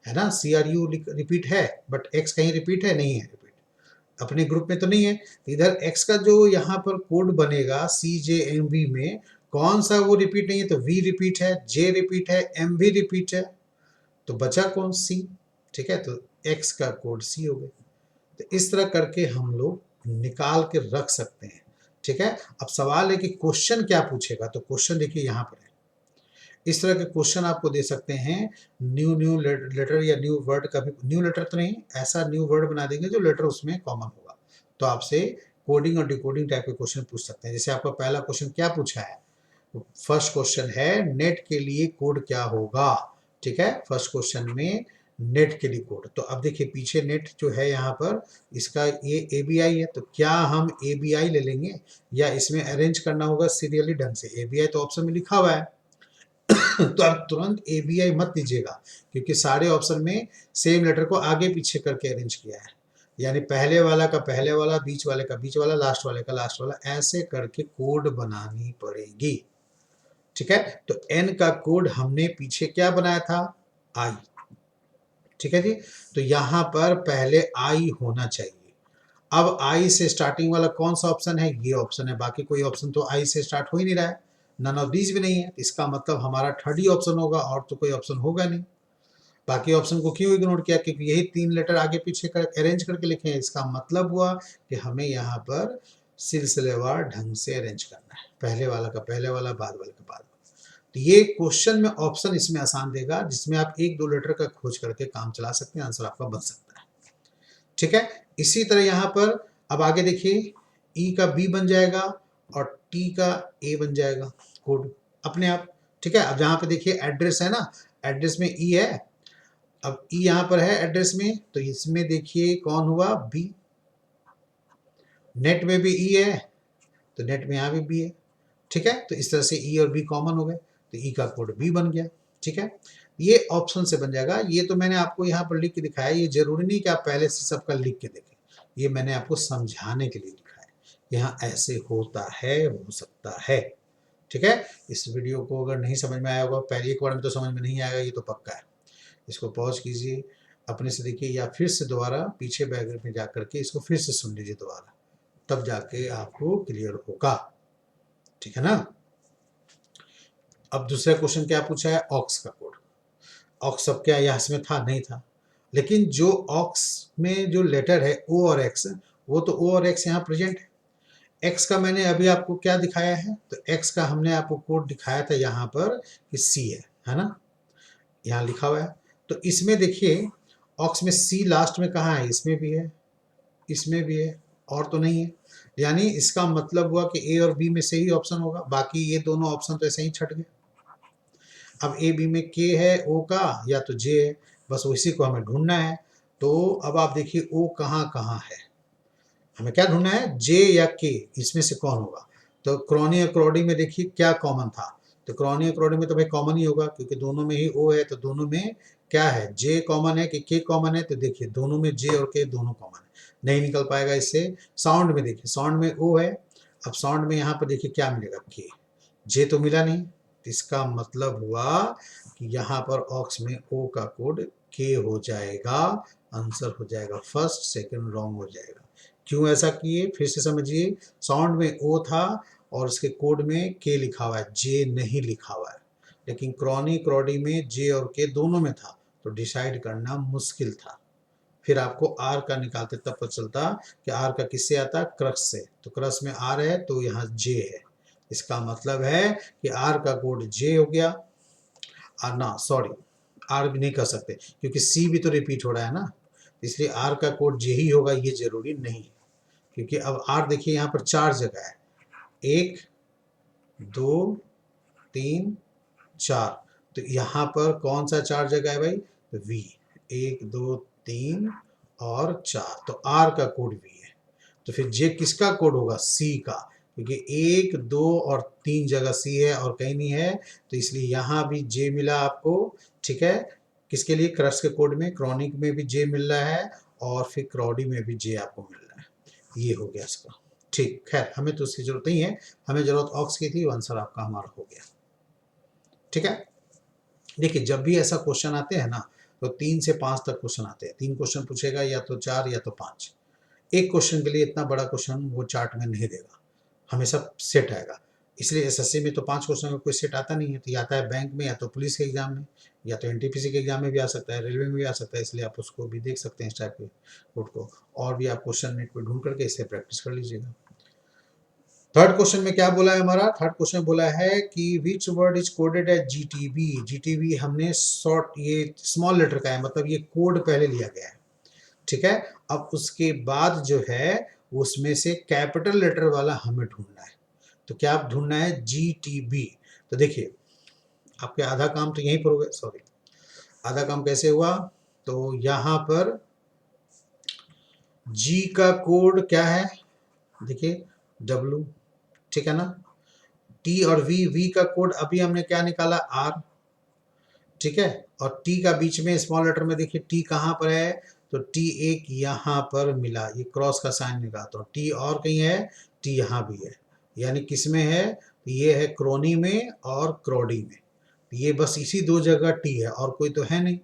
Speaker 1: है ना। CRU रिपीट है, बट एक्स कहीं रिपीट है? नहीं है रिपीट, अपने ग्रुप में तो नहीं है। इधर एक्स का जो यहाँ पर कोड बनेगा CJMV में, कौन सा वो रिपीट नहीं है? तो V रिपीट है, J रिपीट है, M भी रिपीट है, तो बचा कौन? C। ठीक है, तो एक्स का कोड C हो गया। तो इस तरह करके हम लोग निकाल के रख सकते हैं। ठीक है, अब सवाल है कि क्वेश्चन क्या पूछेगा। तो क्वेश्चन देखिए यहाँ पर है, इस तरह के क्वेश्चन आपको दे सकते हैं। न्यू लेटर या न्यू वर्ड का भी, न्यू लेटर तो नहीं, ऐसा न्यू वर्ड बना देंगे जो लेटर उसमें कॉमन होगा। तो आपसे कोडिंग और डिकोडिंग टाइप के क्वेश्चन पूछ सकते हैं। जैसे आपका पहला क्वेश्चन क्या पूछा है? फर्स्ट क्वेश्चन है नेट के लिए कोड क्या होगा। ठीक है, फर्स्ट क्वेश्चन में नेट के लिए कोड। तो अब देखिए पीछे नेट जो है यहाँ पर, इसका ये ABI है, तो क्या हम ABI ले लेंगे या इसमें अरेंज करना होगा सीरियली ढंग से? ABI तो ऑप्शन में लिखा हुआ है तो आप तुरंत ABI मत दीजिएगा, क्योंकि सारे ऑप्शन में सेम लेटर को आगे पीछे करके अरेंज किया है, यानी पहले वाला का पहले वाला, बीच वाले का बीच वाला, लास्ट वाले का लास्ट वाला, ऐसे करके कोड बनानी पड़ेगी। ठीक है, तो N का कोड हमने पीछे क्या बनाया था? I। ठीक है जी, तो यहां पर पहले I होना चाहिए। अब I से स्टार्टिंग वाला कौन सा ऑप्शन है? ये ऑप्शन है, बाकी कोई ऑप्शन तो I से स्टार्ट हो ही नहीं रहा है, नन ऑफ दीज भी नहीं है। इसका मतलब हमारा थर्ड ही ऑप्शन होगा, और तो कोई ऑप्शन होगा नहीं। बाकी ऑप्शन को क्यों इग्नोर किया? क्योंकि यही 3 लेटर आगे पीछे कर अरेंज करके लिखे हैं। इसका मतलब हुआ कि हमें यहाँ पर सिलसिलेवार ढंग से अरेंज करना है, पहले वाला का पहले वाला, बाद वाले का बाद वाला। तो ये क्वेश्चन में ऑप्शन इसमें आसान देगा, जिसमें आप 1-2 लेटर का खोज करके काम चला सकते हैं, आंसर आपका बन सकता है। ठीक है, इसी तरह यहाँ पर अब आगे देखिए, ई का बी बन जाएगा और टी का ए बन जाएगा कोड अपने आप। ठीक है, अब जहाँ पे देखिए एड्रेस है ना, एड्रेस में ई है, अब ई यहाँ पर है एड्रेस में, तो इसमें देखिए कौन हुआ? बी। नेट में भी ई है, तो नेट में यहाँ भी बी है। ठीक है, तो इस तरह से ई और बी कॉमन हो गए, तो ई का कोड बी बन गया। ठीक है, ये ऑप्शन से बन जाएगा। ये तो मैंने आपको यहाँ पर लिख के दिखाया, ये जरूरी नहीं कि आप पहले से सबका लिख के देखें, ये मैंने आपको समझाने के लिए लिखा है, यहाँ ऐसे होता है, हो सकता है। ठीक है, इस वीडियो को अगर नहीं समझ में आया होगा, पहले एक बार में तो समझ में नहीं आएगा, ये तो पक्का है। इसको पॉज कीजिए, अपने से देखिए, या फिर से दोबारा पीछे बैग में जा करके इसको फिर से सुन लीजिए दोबारा, तब जाके आपको क्लियर होगा। ठीक है ना। अब दूसरा क्वेश्चन क्या पूछा है? ऑक्स का कोड। ऑक्स अब क्या यहाँ इसमें था? नहीं था, लेकिन जो ऑक्स में जो लेटर है ओ और एक्स, वो तो ओ और एक्स यहाँ प्रेजेंट है। एक्स का मैंने अभी आपको क्या दिखाया है? तो एक्स का हमने आपको कोड दिखाया था यहाँ पर कि सी है ना, यहाँ लिखा हुआ है। तो इसमें देखिए ऑक्स में सी लास्ट में कहाँ है? इसमें भी है, इसमें भी है, और तो नहीं है। यानी इसका मतलब हुआ कि ए और बी में से ही ऑप्शन होगा, बाकी ये दोनों ऑप्शन तो ऐसे ही छट गए। अब ए बी में के है, ओ का, या तो जे है, बस उसी को हमें ढूंढना है। तो अब आप देखिए ओ कहाँ कहाँ है, हमें क्या ढूंढना है? जे या के, इसमें से कौन होगा? तो क्रॉनी और क्रॉडी में देखिए क्या कॉमन था, तो क्रॉनी और क्रॉडी में तो भाई कॉमन ही होगा, क्योंकि दोनों में ही ओ है, तो दोनों में क्या है? जे कॉमन है कि के कॉमन है? तो देखिए दोनों में जे और के दोनों कॉमन है, नहीं निकल पाएगा इससे। साउंड में देखिए, साउंड में ओ है, अब साउंड में यहाँ पर देखिए क्या मिलेगा? के। जे तो मिला नहीं, तो इसका मतलब हुआ कि यहाँ पर ऑक्स में ओ का कोड के हो जाएगा, आंसर हो जाएगा फर्स्ट, सेकंड रॉन्ग हो जाएगा। क्यों ऐसा किए? फिर से समझिए, साउंड में ओ था और उसके कोड में के लिखा हुआ है, जे नहीं लिखा हुआ है, लेकिन क्रॉनी क्रॉडी में जे और के दोनों में था, तो डिसाइड करना मुश्किल था। फिर आपको आर का निकालते तब पता चलता कि आर का किससे आता, क्रक्स से। तो क्रक्स में आर है तो यहाँ जे है, इसका मतलब है कि आर का कोड जे हो गया। ना सॉरी, आर भी नहीं कर सकते क्योंकि सी भी तो रिपीट हो रहा है ना, इसलिए आर का कोड जे ही होगा ये जरूरी नहीं है। क्योंकि अब आर देखिए यहाँ पर 4 जगह है, 1 2 3 4, तो यहाँ पर कौन सा 4 जगह है भाई, तो वी, 1 2 3 और 4, तो आर का कोड वी है। तो फिर जे किसका कोड होगा, सी का, क्योंकि 1 2 और 3 जगह सी है और कहीं नहीं है, तो इसलिए यहाँ भी जे मिला आपको। ठीक है, किसके लिए, क्रक्स के कोड में, क्रॉनिक में भी जे मिल रहा है और फिर क्रॉडी में भी जे आपको मिल रहा है। ये हो गया इसका। ठीक, खैर हमें तो उसकी जरूरत नहीं है, हमें जरूरत ऑक्स की थी, आंसर आपका हमारा हो गया। ठीक है, देखिए जब भी ऐसा क्वेश्चन आते हैं ना तो 3 से 5 तक क्वेश्चन आते हैं, 3 क्वेश्चन पूछेगा या तो 4 या तो 5। एक क्वेश्चन के लिए इतना बड़ा क्वेश्चन वो चार्ट में नहीं देगा, हमेशा सेट आएगा। इसलिए एसएससी में तो 5 क्वेश्चन में कोई सेट आता नहीं है, तो आता है बैंक में या तो पुलिस के एग्जाम में या तो एनटीपीसी के एग्जाम में भी आ सकता है, रेलवे में भी आ सकता है, इसलिए आप उसको भी देख सकते हैं इस टाइप के कोड को। और भी आप क्वेश्चन नेट पर ढूंढ करके इससे प्रैक्टिस कर लीजिएगा। थर्ड क्वेश्चन में क्या बोला है हमारा, थर्ड क्वेश्चन बोला है कि which word is coded as GTB. GTB हमने शॉर्ट, ये स्मॉल लेटर का है, मतलब ये कोड पहले लिया गया है। ठीक है, अब उसके बाद जो है उसमें से कैपिटल लेटर वाला हमें ढूंढना है। तो क्या आप ढूंढना है, जीटीबी। तो देखिए आपके आधा काम तो यहीं पर हो गया, सॉरी आधा काम कैसे हुआ, तो यहां पर जी का कोड क्या है, देखिए डब्लू, ठीक है ना। टी और वी का कोड अभी हमने क्या निकाला, आर, ठीक है। और टी का बीच में स्मॉल लेटर में देखिए टी कहाँ पर है, तो टी एक यहाँ पर मिला, ये क्रॉस का साइन निकालता हूँ, टी और कहीं है, टी यहाँ भी है, यानी किस में है, ये है क्रोनी में और क्रोडी में, ये बस इसी 2 जगह टी है और कोई तो है नहीं।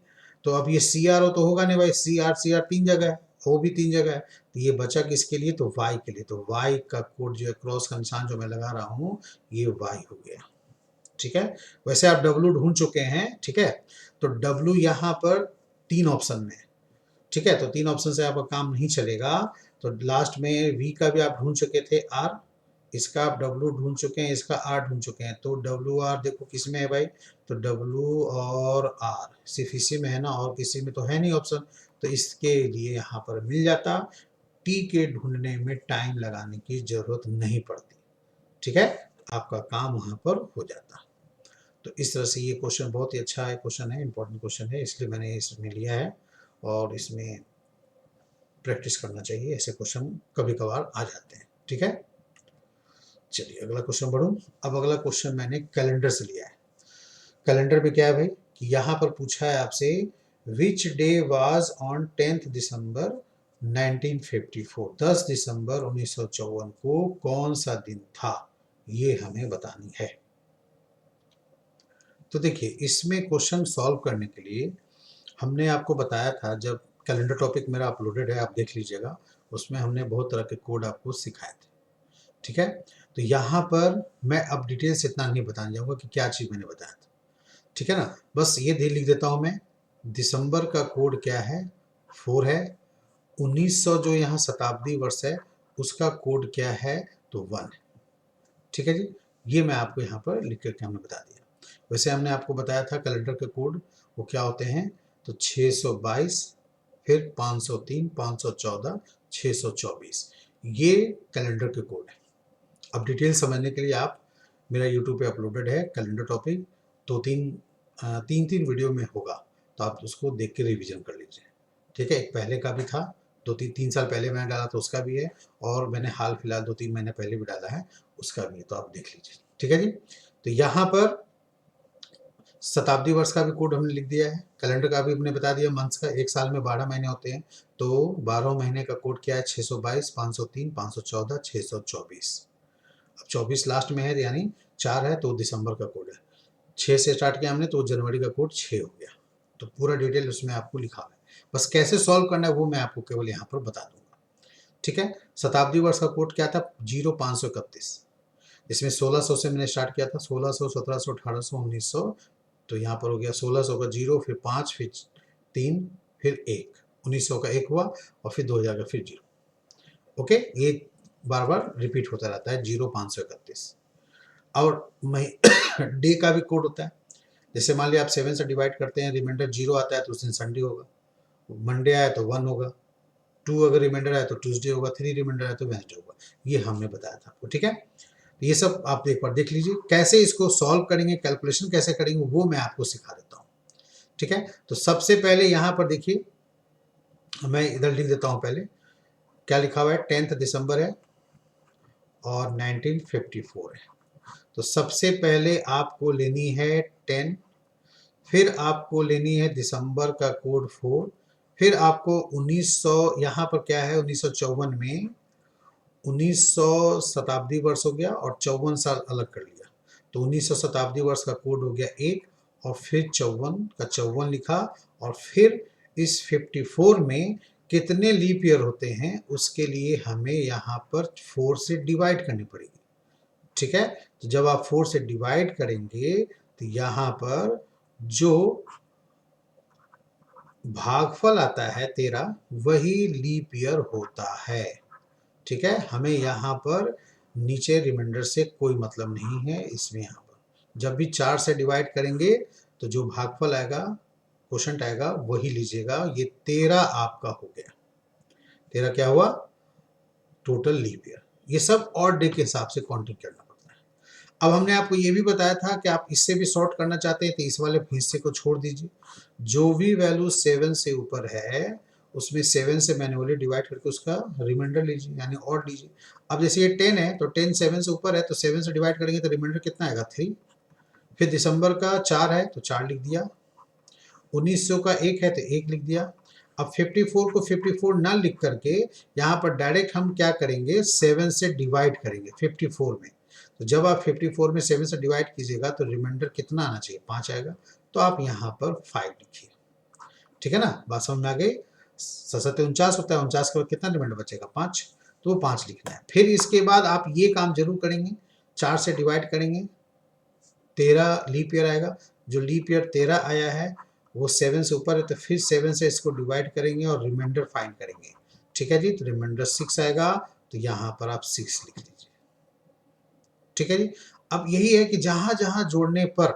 Speaker 1: तो अब ये सी आर ओ तो होगा नहीं भाई, सी आर 3 जगह है, ओ भी 3 जगह है, तो ये बचा किसके लिए, तो वाई के लिए। तो वाई का कोड जो है, क्रॉस का निशान जो मैं लगा रहा हूँ, ये वाई हो गया। ठीक है, वैसे आप डब्लू ढूंढ चुके हैं। ठीक है, तो डब्लू यहाँ पर 3 ऑप्शन में है। ठीक है, तो 3 ऑप्शन से आपका काम नहीं चलेगा, तो लास्ट में वी का भी आप ढूंढ चुके थे, आर, इसका आप डब्लू ढूंढ चुके हैं, इसका आर ढूंढ चुके हैं, तो डब्लू आर देखो किस में है भाई, तो डब्लू और आर सिर्फ इसी में है ना, और किसी में तो है नहीं ऑप्शन, तो इसके लिए यहाँ पर मिल जाता। टी के ढूंढने में टाइम लगाने की जरूरत नहीं पड़ती। ठीक है, आपका काम वहां पर हो जाता। तो इस तरह से ये क्वेश्चन बहुत ही अच्छा है, क्वेश्चन है, इंपॉर्टेंट क्वेश्चन है, इसलिए मैंने इसमें लिया है और इसमें प्रैक्टिस करना चाहिए, ऐसे क्वेश्चन कभी कभार आ जाते हैं। ठीक है, चलिए अगला क्वेश्चन बढ़ूं। अब अगला क्वेश्चन मैंने कैलेंडर से लिया है। कैलेंडर में क्या है भाई, कि यहाँ पर पूछा है आपसे, विच डे वाज ऑन 10 दिसंबर 1954, 10 दिसंबर 1954 को कौन सा दिन था, ये हमें बतानी है। तो देखिए इसमें क्वेश्चन सॉल्व करने के लिए हमने आपको बताया था, जब कैलेंडर टॉपिक मेरा अपलोडेड है आप देख लीजिएगा, उसमें हमने बहुत तरह के कोड आपको सिखाए थे। ठीक है, तो यहाँ पर मैं अब डिटेल से इतना नहीं बताने जाऊँगा कि क्या चीज़ मैंने बताया था। ठीक है ना, बस ये दे लिख देता हूँ मैं, दिसंबर का कोड क्या है, 4 है। 1900 जो यहाँ शताब्दी वर्ष है उसका कोड क्या है, तो 1 है। ठीक है जी, ये मैं आपको यहाँ पर लिख करके हमने बता दिया। वैसे हमने आपको बताया था कैलेंडर के कोड वो क्या होते हैं, तो 622, फिर 503, 514, 624, ये कैलेंडर के कोड है। अब डिटेल समझने के लिए आप, मेरा यूट्यूब पे अपलोडेड है कैलेंडर टॉपिक, 3 वीडियो में होगा, तो आप उसको देख के रिवीजन कर लीजिए। ठीक है, एक पहले का भी था, 2-3 साल पहले मैंने डाला था उसका भी है, और मैंने हाल फिलहाल 2-3 महीने पहले भी डाला है उसका भी है, तो आप देख लीजिए। ठीक है जी, तो यहाँ पर शताब्दी वर्ष का भी कोड हमने लिख दिया है, कैलेंडर का भी हमने बता दिया, मंथ्स का, एक साल में 12 महीने होते हैं, तो 12 महीने का कोड क्या है, 622, 503, 514, 624। अब 24 लास्ट में है, यानी 4 है तो दिसंबर का कोड है, 6 से स्टार्ट किया हमने तो जनवरी का कोड 6 हो गया। तो पूरा डिटेल उसमें आपको लिखा हुआ है, बस कैसे सॉल्व करना है वो मैं आपको केवल यहाँ पर बता दूंगा। ठीक है, शताब्दी वर्ष का कोड क्या था, 0531, इसमें 1600 से मैंने स्टार्ट किया था, 1600, 1700, 1800, 1900, तो यहाँ पर हो गया 1600 का 0, फिर 5, फिर 3, फिर 1, 1900 का 1 हुआ और फिर 2000 का फिर 0। ओके, ये बार बार रिपीट होता रहता है 0531। और डे का भी कोड होता है। जैसे मान लिया आप 7 से डिवाइड करते हैं, रिमाइंडर 0 आता है तो उस दिन संडे होगा, मंडे आया तो 1 होगा, 2 अगर रिमाइंडर आया तो ट्यूसडे होगा, 3 रिमाइंडर आया तो वेंसडे होगा। ये हमने बताया था आपको, ठीक है। तो ये सब आप एक बार देख लीजिए, कैसे इसको सॉल्व करेंगे, कैलकुलेशन कैसे करेंगे वो मैं आपको सिखा देता हूँ, ठीक है। तो सबसे पहले यहाँ पर देखिए, मैं इधर लिख देता हूँ। पहले क्या लिखा हुआ है, 10 दिसंबर है और 1954 है। तो सबसे पहले आपको लेनी है 10, फिर आपको लेनी है दिसंबर का कोड 4, फिर आपको 1900, यहाँ पर क्या है 1954 में 1900 शताब्दी वर्ष हो गया और 54 साल अलग कर लिया, तो 1900 शताब्दी वर्ष का कोड हो गया 1, और फिर 54 का 54 लिखा, और फिर इस 54 में कितने लीप ईयर होते हैं उसके लिए हमें यहाँ पर 4 से डिवाइड करनी पड़ेगी, ठीक है। तो जब आप 4 से डिवाइड करेंगे तो यहाँ पर जो भागफल आता है 13 वही लीप ईयर होता है, ठीक है। हमें यहाँ पर नीचे रिमाइंडर से कोई मतलब नहीं है इसमें। यहाँ पर जब भी 4 से डिवाइड करेंगे तो जो भागफल आएगा, क्वोशंट आएगा, वही लीजिएगा। ये 13 आपका हो गया। 13 क्या हुआ, टोटल लीप ईयर। ये सब ऑड डे के हिसाब से काउंटिंग करना पड़ता है। अब हमने आपको ये भी बताया था कि आप इससे भी सॉर्ट करना चाहते हैं तो इस वाले हिस्से को छोड़ दीजिए। जो भी वैल्यू 7 से ऊपर है उसमें 7 से मैन्युअली डिवाइड करके उसका रिमाइंडर लीजिए, यानी ऑड लीजिए। अब जैसे ये 10 है तो 10 7 से ऊपर है तो 7 से डिवाइड करेंगे तो रिमाइंडर कितना आएगा, 3। फिर दिसंबर का 4 है तो 4 लिख दिया, 1900 का 1 है तो 1 लिख दिया। अब 54 को 54 ना लिख करके यहाँ पर डायरेक्ट हम क्या करेंगे, 7 से डिवाइड करेंगे 54 में। तो जब आप 54 में 7 से डिवाइड कीजिएगा तो रिमाइंडर कितना आना चाहिए, 5 आएगा। तो आप यहाँ पर 5 लिखिए, ठीक है ना। बात समझ में आ गई। 7 49 होता है, 49 के बाद कितना रिमाइंडर बचेगा, 5, तो वो 5 लिखना है। फिर इसके बाद आप ये काम जरूर करेंगे, 4 से डिवाइड करेंगे, 13 लीप ईयर आएगा। जो लीप ईयर 13 आया है वो 7 से ऊपर है तो फिर 7 से इसको डिवाइड करेंगे और रिमाइंडर फाइंड करेंगे, ठीक है जी। तो रिमाइंडर 6 आएगा, तो यहाँ पर आप 6 लिख दीजिए, ठीक है जी। अब यही है कि जहां जहां जोड़ने पर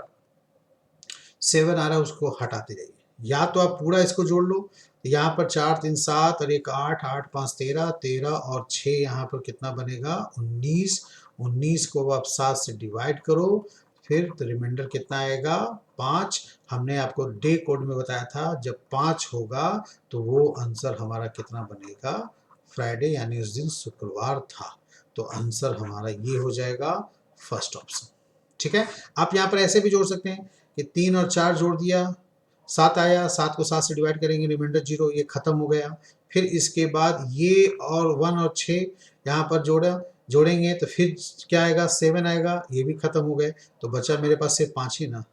Speaker 1: 7 आ रहा है उसको हटाते जाइए। या तो आप पूरा इसको जोड़ लो, यहाँ पर 4 3 7 और 1 8, 8 5 13, 13 और 6 यहाँ पर कितना बनेगा, 19। 19 को आप 7 से डिवाइड करो, फिर तो रिमाइंडर कितना आएगा, 5। हमने आपको डे कोड में बताया था जब 5 होगा तो वो आंसर हमारा कितना बनेगा, फ्राइडे, यानी उस दिन शुक्रवार था। तो आंसर हमारा ये हो जाएगा, फर्स्ट ऑप्शन, ठीक है। आप यहाँ पर ऐसे भी जोड़ सकते हैं कि 3 और 4 जोड़ दिया, 7 आया, 7 को 7 से डिवाइड करेंगे, रिमाइंडर 0, ये खत्म हो गया। फिर इसके बाद ये और 1 और 6 यहाँ पर जोड़ेंगे तो फिर क्या आएगा, 7 आएगा, ये भी खत्म हो गए। तो बचा मेरे पास सिर्फ 5 ही ना,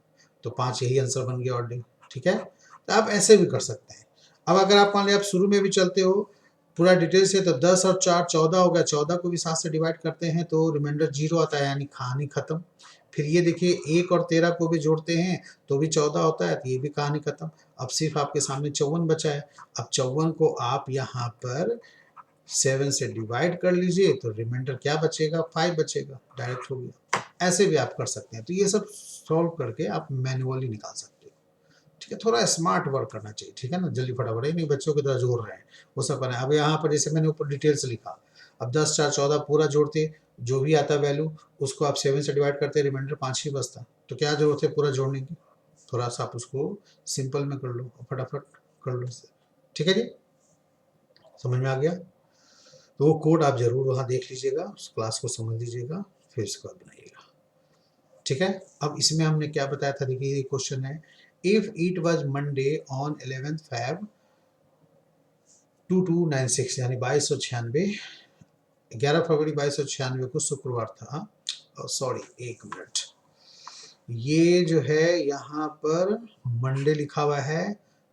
Speaker 1: तो 5 यही आंसर बन गया ऑड डे, ठीक है। तो आप ऐसे भी कर सकते हैं। अब अगर आप मान लिया आप शुरू में भी चलते हो पूरा डिटेल से, तो 10 और 4 14 हो गया, 14 को भी 7 से डिवाइड करते हैं तो रिमाइंडर 0 आता है, यानी कहानी खत्म। फिर ये देखिए 1 और 13 को भी जोड़ते हैं तो भी 14 होता है, तो ये भी कहानी खत्म। अब सिर्फ आपके सामने 54 बचा है। अब 54 को आप यहाँ पर 7 से डिवाइड कर लीजिए तो रिमाइंडर क्या बचेगा, 5 बचेगा, डायरेक्ट हो गया। ऐसे भी आप कर सकते हैं। तो ये सब सॉल्व करके आप मैन्युअली निकाल सकते हो, ठीक है। थोड़ा स्मार्ट वर्क करना चाहिए, ठीक है ना, जल्दी फटाफट, नहीं बच्चों की तरह जोड़ रहे हैं वो सब करना है। अब यहाँ पर जैसे मैंने ऊपर डिटेल से लिखा, अब 10 4 14 पूरा जोड़ते, जो भी आता वैल्यू उसको आप 7 से डिवाइड करते, रिमाइंडर 5 ही बचता। तो क्या जरूरत है पूरा जोड़ने की, थोड़ा सा आप उसको सिंपल में कर लो और फटाफट कर लो, ठीक है जी। समझ में आ गया। तो वो कोड आप जरूर वहाँ देख लीजिएगा, उस क्लास को समझ लीजिएगा, फिर इसको आप बनाइएगा, ठीक है। अब इसमें हमने क्या बताया था, देखिए ये क्वेश्चन है, if it was Monday on 11 Feb 2296, यानी 2296, 11 फरवरी 2296 को शुक्रवार था। सॉरी, एक मिनट, ये जो है यहाँ पर मंडे लिखा हुआ है,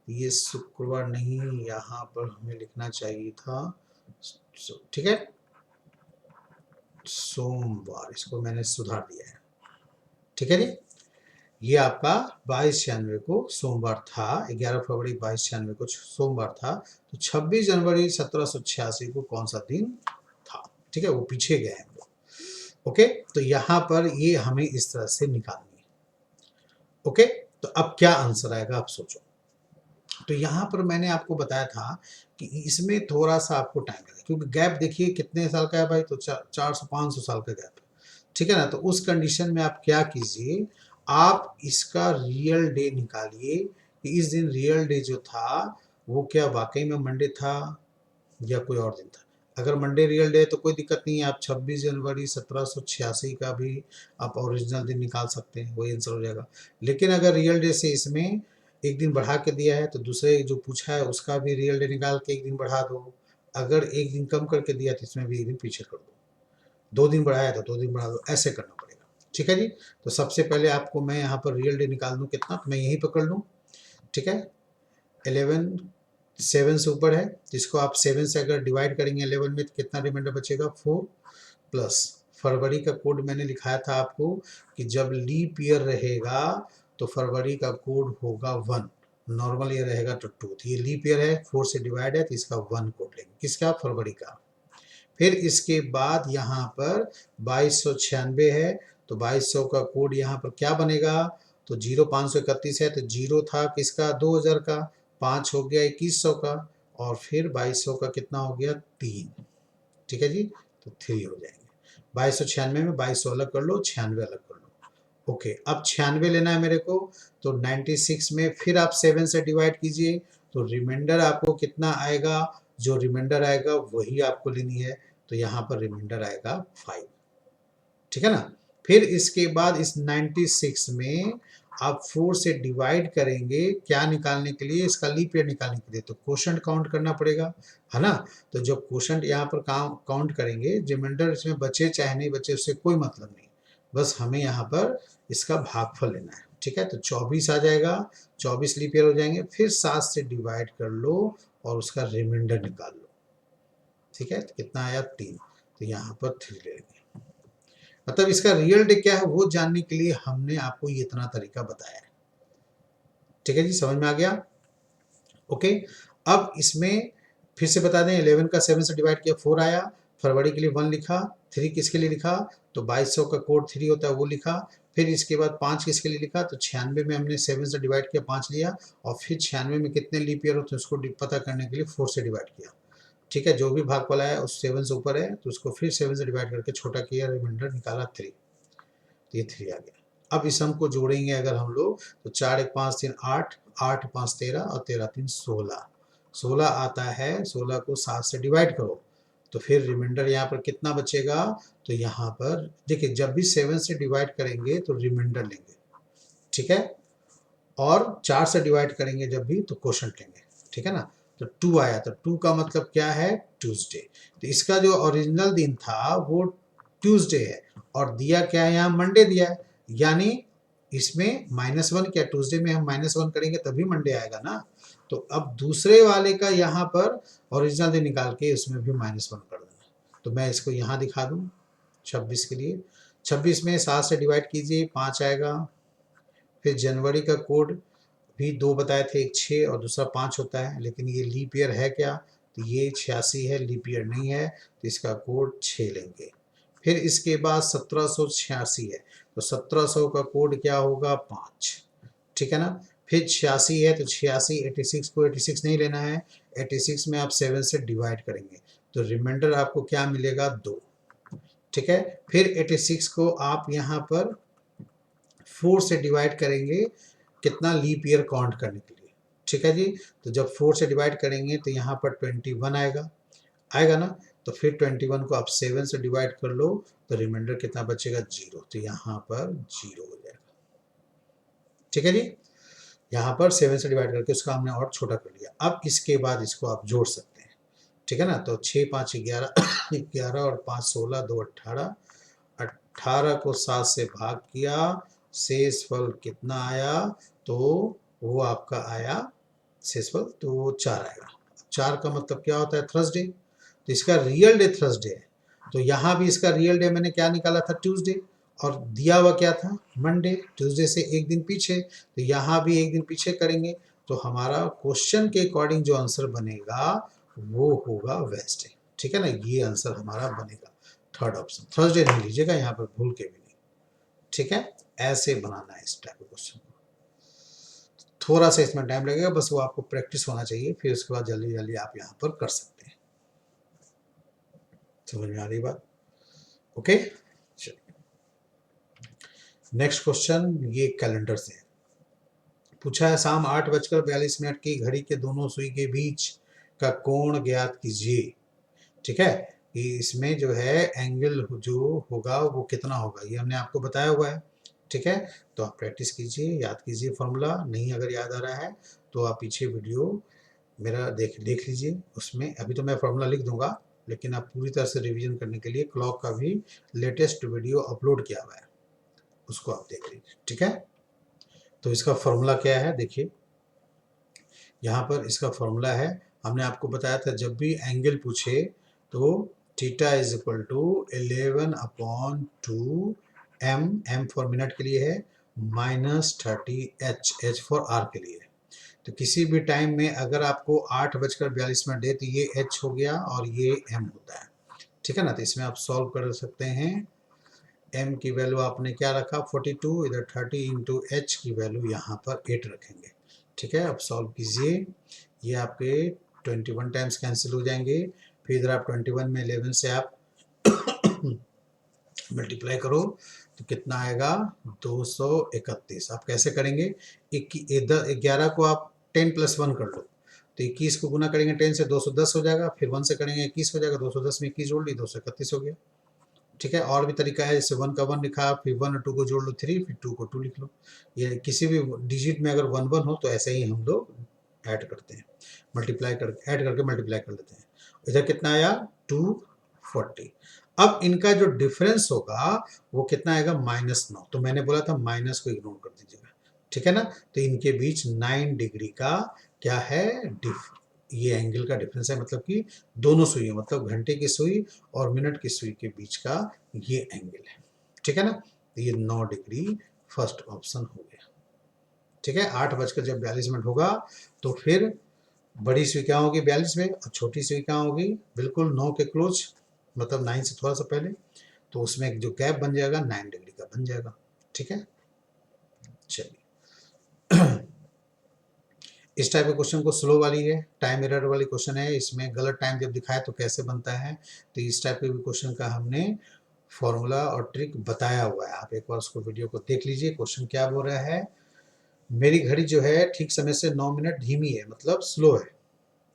Speaker 1: ये शुक्रवार नहीं, यहाँ पर हमें लिखना चाहिए था, ठीक है, सोमवार, इसको मैंने सुधार दिया है, ठीक है जी। ये आपका 2296 को सोमवार था, 11 फरवरी 2296 को सोमवार था। तो 26 जनवरी 1786 को कौन सा दिन था? ठीक है, वो पीछे गए हम लोग। ओके, तो यहाँ पर ये हमें इस तरह से निकालनी है। ओके, तो अब क्या आंसर आएगा आप सोचो। तो यहाँ पर मैंने आपको बताया था कि इसमें थोड़ा सा आपको टाइम लगेगा, क्योंकि गैप देखिए कितने साल का है भाई, तो 400-500 साल का गैप है। ठीक है ना, तो उस कंडीशन में आप क्या कीजिए, आप इसका रियल डे निकालिए कि इस दिन रियल डे जो था वो क्या वाकई में मंडे था या कोई और दिन था। अगर मंडे रियल डे है तो कोई दिक्कत नहीं है, आप 26 जनवरी 1786 का भी आप ओरिजिनल दिन निकाल सकते हैं, वही आंसर हो जाएगा। लेकिन अगर रियल डे से इसमें एक दिन बढ़ा के दिया है तो दूसरे जो पूछा है उसका भी रियल डे निकाल के एक दिन बढ़ा दो। अगर एक दिन कम करके दिया तो इसमें भी एक दिन पीछे कर दो। 2 दिन बढ़ाया तो 2 दिन बढ़ा दो, ऐसे करना पड़ेगा। ठीक है जी, तो सबसे पहले आपको मैं यहाँ पर रियल डे निकाल दूँ कितना, तो मैं यहीं पकड़ लूँ। ठीक है, 11 7 से ऊपर है, जिसको आप 7 से अगर डिवाइड करेंगे 11 में तो कितना रिमाइंडर बचेगा, 4 प्लस फरवरी का कोड मैंने लिखाया था आपको कि जब लीप ईयर रहेगा तो फरवरी का कोड होगा 1, नॉर्मल ईयर रहेगा तो 2। तो ये लीप ईयर है, 4 से डिवाइड है तो इसका 1 कोड लेंगे, किसका, फरवरी का। फिर इसके बाद यहाँ पर 2296 है, तो 2200 का कोड यहाँ पर क्या बनेगा, तो 0531 है, तो 0 था किसका, 2000 का, 5 हो गया 2100 का, और फिर 2200 का कितना हो गया, 3। ठीक है जी, तो 3 हो जाएंगे। 2296 में 2200 अलग कर लो, 96 अलग कर लो। ओके, अब 96 लेना है मेरे को, तो 96 में फिर आप 7 से डिवाइड कीजिए, तो रिमाइंडर आपको कितना आएगा, जो रिमाइंडर आएगा वही आपको लेनी है, तो यहाँ पर रिमाइंडर आएगा 5। ठीक है ना, फिर इसके बाद इस 96 में आप 4 से डिवाइड करेंगे, क्या निकालने के लिए, इसका लीप ईयर निकालने के लिए, तो कोशेंट काउंट करना पड़ेगा, है ना। तो जब कोशेंट यहाँ पर काउंट करेंगे, रिमाइंडर इसमें बचे चाहे नहीं बचे उससे कोई मतलब नहीं, बस हमें यहाँ पर इसका भागफल लेना है। ठीक है, तो 24 आ जाएगा, 24 लीप ईयर हो जाएंगे, फिर 7 से डिवाइड कर लो और उसका रिमाइंडर निकाल लो। ठीक है, तो कितना आया, 3, तो यहाँ पर 3 ले लेंगे। मतलब इसका रियल डे क्या है वो जानने के लिए हमने आपको ये इतना तरीका बताया है। ठीक है जी, समझ में आ गया। ओके, अब इसमें फिर से बता दें, 11 का 7 से डिवाइड किया 4 आया, फरवरी के लिए 1 लिखा, 3 किसके लिए लिखा, तो 2200 का कोड 3 होता है वो लिखा, फिर इसके बाद 5 किसके लिए लिखा, तो 96 में हमने 7 से डिवाइड किया 5 लिया, और फिर 96 में कितने लीप ईयर होते हैं उसको पता करने के लिए 4 से डिवाइड किया। ठीक है, जो भी भागफल आया उस 7 से ऊपर है तो उसको फिर 7 से डिवाइड करके छोटा किया, रिमाइंडर निकाला 3, तो ये 3 आ गया। अब इस सम को जोड़ेंगे अगर हम लोग, तो 4 1 5 3 8, 8 5 13 और 13 3 16, 16 आता है, 16 को 7 से डिवाइड करो, तो फिर रिमाइंडर यहाँ पर कितना बचेगा, तो यहाँ पर देखिए जब भी 7 से डिवाइड करेंगे तो रिमाइंडर लेंगे। ठीक है, और 4 से डिवाइड करेंगे जब भी तो कोशेंट लेंगे। ठीक है ना, तो 2 आया, तो 2 का मतलब क्या है, ट्यूसडे। तो इसका जो ओरिजिनल दिन था वो ट्यूसडे है, और दिया क्या है, यहाँ मंडे दिया है, यानी इसमें -1 क्या, ट्यूसडे में हम -1 करेंगे तभी मंडे आएगा ना। तो अब दूसरे वाले का यहाँ पर ओरिजिनल दिन निकाल के उसमें भी -1 कर देना। तो मैं इसको यहाँ दिखा दूँ 26 के लिए, 26 में 7 से डिवाइड कीजिए 5 आएगा, फिर जनवरी का कोड भी 2 बताए थे, एक 6 और दूसरा 5 होता है, लेकिन ये लीप ईयर है क्या, तो ये 86 है, लीप ईयर नहीं है, तो इसका कोड 6 लेंगे। फिर इसके बाद 1786 है, तो 1700 का कोड क्या होगा, 5। ठीक है ना, फिर 86 है तो 86, 86 को 86 नहीं लेना है, 86 में आप 7 से डिवाइड करेंगे तो रिमाइंडर आपको क्या मिलेगा, 2। ठीक है, फिर 86 को आप यहाँ पर 4 से डिवाइड करेंगे, कितना, लीप ईयर काउंट करने के लिए। ठीक है जी, तो जब 4 से डिवाइड करेंगे तो यहाँ पर 21 आएगा ना, तो फिर 21 को आप 7 से डिवाइड कर लो तो रिमाइंडर कितना बचेगा, 0, तो यहाँ पर 0 हो जाएगा। ठीक है जी, यहाँ पर 7 से डिवाइड करके उसका हमने और छोटा कर लिया। अब इसके बाद इसको आप जोड़ सकते हैं। ठीक है ना, तो 6 5 11 11 और 5 16, 2 18, 18 को 7 से भाग किया, शेष फल कितना आया, तो वो आपका आया शेषफल, तो 4 आएगा। 4 का मतलब क्या होता है, थर्सडे, तो इसका रियल डे थर्सडे है, तो यहाँ भी इसका रियल डे मैंने क्या निकाला था, ट्यूसडे, और दिया हुआ क्या था, मंडे, ट्यूसडे से एक दिन पीछे, तो यहाँ भी एक दिन पीछे करेंगे, तो हमारा क्वेश्चन के अकॉर्डिंग जो आंसर बनेगा वो होगा वेडनेसडे। ठीक है ना, ये आंसर हमारा बनेगा थर्ड ऑप्शन। थर्सडे नहीं लीजिएगा यहाँ पर, भूल के भी नहीं। ठीक है, ऐसे बनाना है इस टाइप के क्वेश्चन को। थोड़ा सा इसमें टाइम लगेगा, बस वो आपको प्रैक्टिस होना चाहिए, फिर उसके बाद जल्दी जल्दी आप यहाँ पर कर सकते हैं। समझ में आ रही बात? ओके, चलिए नेक्स्ट क्वेश्चन, ये कैलेंडर से है। पूछा है शाम 8:42 की घड़ी के दोनों सुई के बीच का कोण ज्ञात कीजिए। ठीक है, कि इसमें जो है एंगल जो होगा वो कितना होगा, ये हमने आपको बताया हुआ है। ठीक है, तो आप प्रैक्टिस कीजिए, याद कीजिए फॉर्मूला। नहीं अगर याद आ रहा है तो आप पीछे वीडियो मेरा देख लीजिए, उसमें अभी तो मैं फॉर्मूला लिख दूंगा, लेकिन आप पूरी तरह से रिवीजन करने के लिए क्लॉक का भी लेटेस्ट वीडियो अपलोड किया हुआ है, उसको आप देख लीजिए। ठीक है, तो इसका फॉर्मूला क्या है, देखिए यहाँ पर इसका फॉर्मूला है, हमने आपको बताया था जब भी एंगल पूछे तो theta is equal to 11/2 m for minute के लिए है, -30 h फॉर आर के लिए है। तो किसी भी टाइम में अगर आपको 8:42 दे तो ये h हो गया और ये m होता है। ठीक है ना, तो इसमें आप सॉल्व कर सकते हैं। m की वैल्यू आपने क्या रखा 42, इधर 30 इंटू h की वैल्यू यहाँ पर 8 रखेंगे। ठीक है, अब सॉल्व कीजिए, ये आपके 21 टाइम्स कैंसिल हो जाएंगे, फिर इधर आप 21 में 11 से आप मल्टीप्लाई करो तो कितना आएगा 231। आप कैसे करेंगे, 11 को आप 10 + 1 कर लो, तो 21 को गुना करेंगे 10 से 210 हो जाएगा, फिर 1 से करेंगे 21 हो जाएगा, 210 में 21 जोड़ ली 231 हो गया। ठीक है, और भी तरीका है, जैसे 1 का 1 लिखा, फिर 1 और 2 को जोड़ लो 3, फिर 2 को 2 लिख लो। ये किसी भी डिजिट में अगर 1 1 हो तो ऐसे ही हम लोग ऐड करते हैं, मल्टीप्लाई कर ऐड करके मल्टीप्लाई कर लेते हैं। इधर कितना आया 240। अब इनका जो डिफरेंस होगा वो कितना आएगा -9, तो मैंने बोला था माइनस को इग्नोर कर दीजिएगा। ठीक है ना, तो इनके बीच 9 डिग्री का क्या है, ये एंगल का डिफरेंस है, मतलब कि दोनों सुई, मतलब घंटे की सुई और मिनट की सुई के बीच का ये एंगल है। ठीक है ना, तो ये 9 डिग्री फर्स्ट ऑप्शन हो गया। ठीक है, 8:42 होगा तो फिर बड़ी सुई क्या होगी 42 में, और छोटी सुई क्या होगी बिल्कुल 9 के क्लोज, मतलब 9 से थोड़ा सा पहले, तो उसमें जो गैप बन जाएगा 9 डिग्री का बन जाएगा। ठीक है, चलिए इस टाइप के क्वेश्चन को स्लो वाली है, टाइम एरर वाली क्वेश्चन है, इसमें गलत टाइम जब दिखाए तो कैसे बनता है, तो इस टाइप के भी क्वेश्चन का हमने फॉर्मूला और ट्रिक बताया हुआ है, आप एक बार उसको वीडियो को देख लीजिए। क्वेश्चन क्या बोल रहा है, मेरी घड़ी जो है ठीक समय से 9 मिनट धीमी है, मतलब स्लो है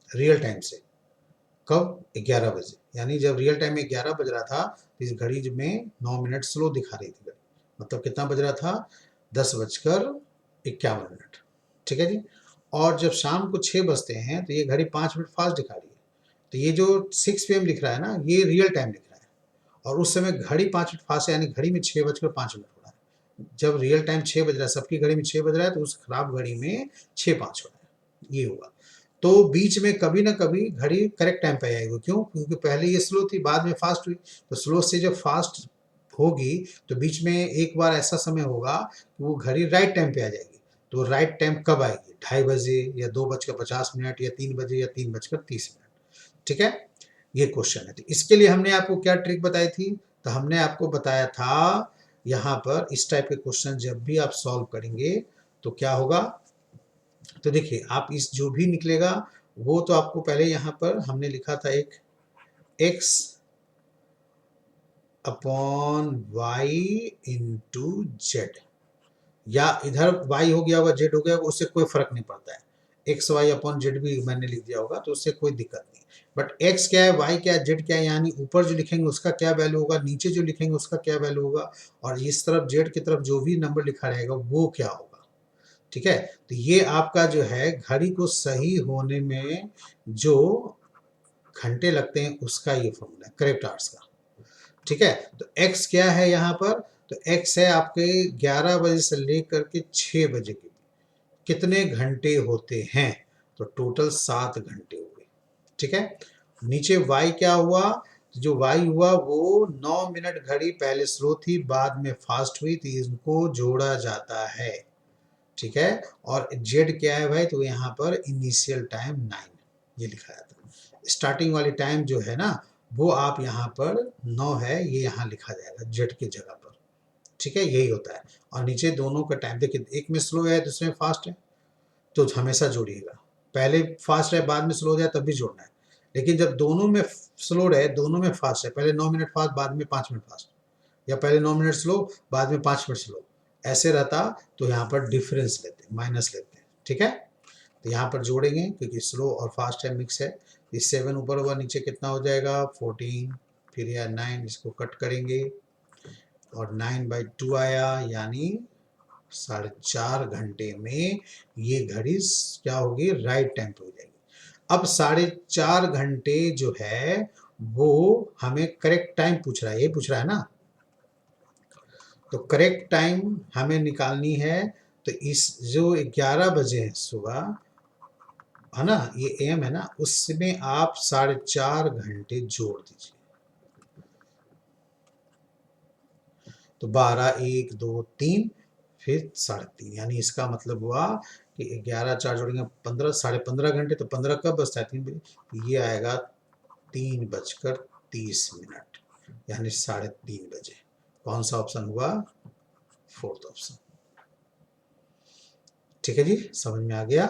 Speaker 1: रियल टाइम से। कब 11 बजे, यानी जब रियल टाइम में 11 बज रहा था तो इस घड़ी में 9 मिनट स्लो दिखा रही थी, मतलब कितना बज रहा था 10:51। ठीक है जी, और जब शाम को 6 बजते हैं तो ये घड़ी 5 मिनट फास्ट दिखा रही है, तो ये जो 6 PM लिख रहा है ना, ये रियल टाइम लिख रहा है, और उस समय घड़ी 5 मिनट फास्ट है, यानी घड़ी में 6:05 हो रहा है। जब रियल टाइम 6 बज रहा है, सबकी घड़ी में 6 बज रहा है, तो उस खराब घड़ी में 6:05 हो रहा है, ये होगा। तो बीच में कभी ना कभी घड़ी करेक्ट टाइम पे आएगी, क्यों, क्योंकि पहले ये स्लो थी, बाद में फास्ट हुई, तो स्लो से जब फास्ट होगी तो बीच में एक बार ऐसा समय होगा कि वो घड़ी राइट टाइम पे आ जाएगी। तो राइट टाइम कब आएगी, 2:30 बजे या 2:50 या 3 बजे या 3:30। ठीक है, ये क्वेश्चन है। तो इसके लिए हमने आपको क्या ट्रिक बताई थी, तो हमने आपको बताया था यहाँ पर इस टाइप के क्वेश्चन जब भी आप सॉल्व करेंगे तो क्या होगा, तो देखिए आप इस जो भी निकलेगा वो तो आपको पहले यहाँ पर हमने लिखा था एक x upon y into Z, या इधर y हो गया होगा z हो गया होगा, उससे कोई फर्क नहीं पड़ता है, एक्स वाई अपॉन जेड भी मैंने लिख दिया होगा तो उससे कोई दिक्कत नहीं। बट x क्या है, y क्या है, z क्या है, यानी ऊपर जो लिखेंगे उसका क्या वैल्यू होगा, नीचे जो लिखेंगे उसका क्या वैल्यू होगा, और इस तरफ z की तरफ जो भी नंबर लिखा रहेगा वो क्या होगा। ठीक है, तो ये आपका जो है घड़ी को सही होने में जो घंटे लगते हैं उसका ये फॉर्मूला है करेक्ट आवर्स का। ठीक है, तो x क्या है यहाँ पर, तो x है आपके 11 बजे से लेकर के 6 बजे के कितने घंटे होते हैं, तो टोटल 7 घंटे हो गए। ठीक है, नीचे y क्या हुआ, जो y हुआ वो 9 मिनट घड़ी पहले स्लो थी, बाद में फास्ट हुई, तो इनको जोड़ा जाता है। ठीक है, और z क्या है भाई, तो यहाँ पर इनिशियल टाइम 9 ये लिखा जाता है। स्टार्टिंग वाली टाइम जो है ना वो आप यहाँ पर 9 है, ये यहाँ लिखा जाएगा z की जगह पर। ठीक है, यही होता है। और नीचे दोनों का टाइम देखिए, एक में स्लो है दूसरे में फास्ट है, तो हमेशा जोड़िएगा। पहले फास्ट है बाद में स्लो हो जाए तब भी जोड़ना है, लेकिन जब दोनों में स्लो है दोनों में फास्ट है, पहले 9 मिनट फास्ट बाद में 5 मिनट फास्ट, या पहले 9 मिनट स्लो बाद में 5 मिनट स्लो, ऐसे रहता तो यहाँ पर डिफरेंस लेते हैं, माइनस लेते हैं। ठीक है, तो यहाँ पर जोड़ेंगे क्योंकि स्लो और फास्ट है, मिक्स है। ये 7 ऊपर होगा, नीचे कितना हो जाएगा 14, फिर यह 9, इसको कट करेंगे और 9/2 आया, यानी 4.5 घंटे में ये घड़ी क्या होगी, राइट टाइम पे हो जाएगी। अब 4.5 घंटे जो है वो हमें करेक्ट टाइम पूछ रहा है, ये पूछ रहा है ना, तो करेक्ट टाइम हमें निकालनी है। तो इस जो 11 बजे है सुबह है ना, ये एम है ना, उसमें आप 4.5 घंटे जोड़ दीजिए। तो 12, 1, 2, 3, फिर 3.5, यानी इसका मतलब हुआ कि 11 4 जोड़ेंगे 15, 15.5 घंटे। तो 15 कब बजता है, 3 बजे, ये आएगा 3:30, यानी 3:30 बजे। कौन सा ऑप्शन हुआ, 4th ऑप्शन। ठीक है जी, समझ में आ गया।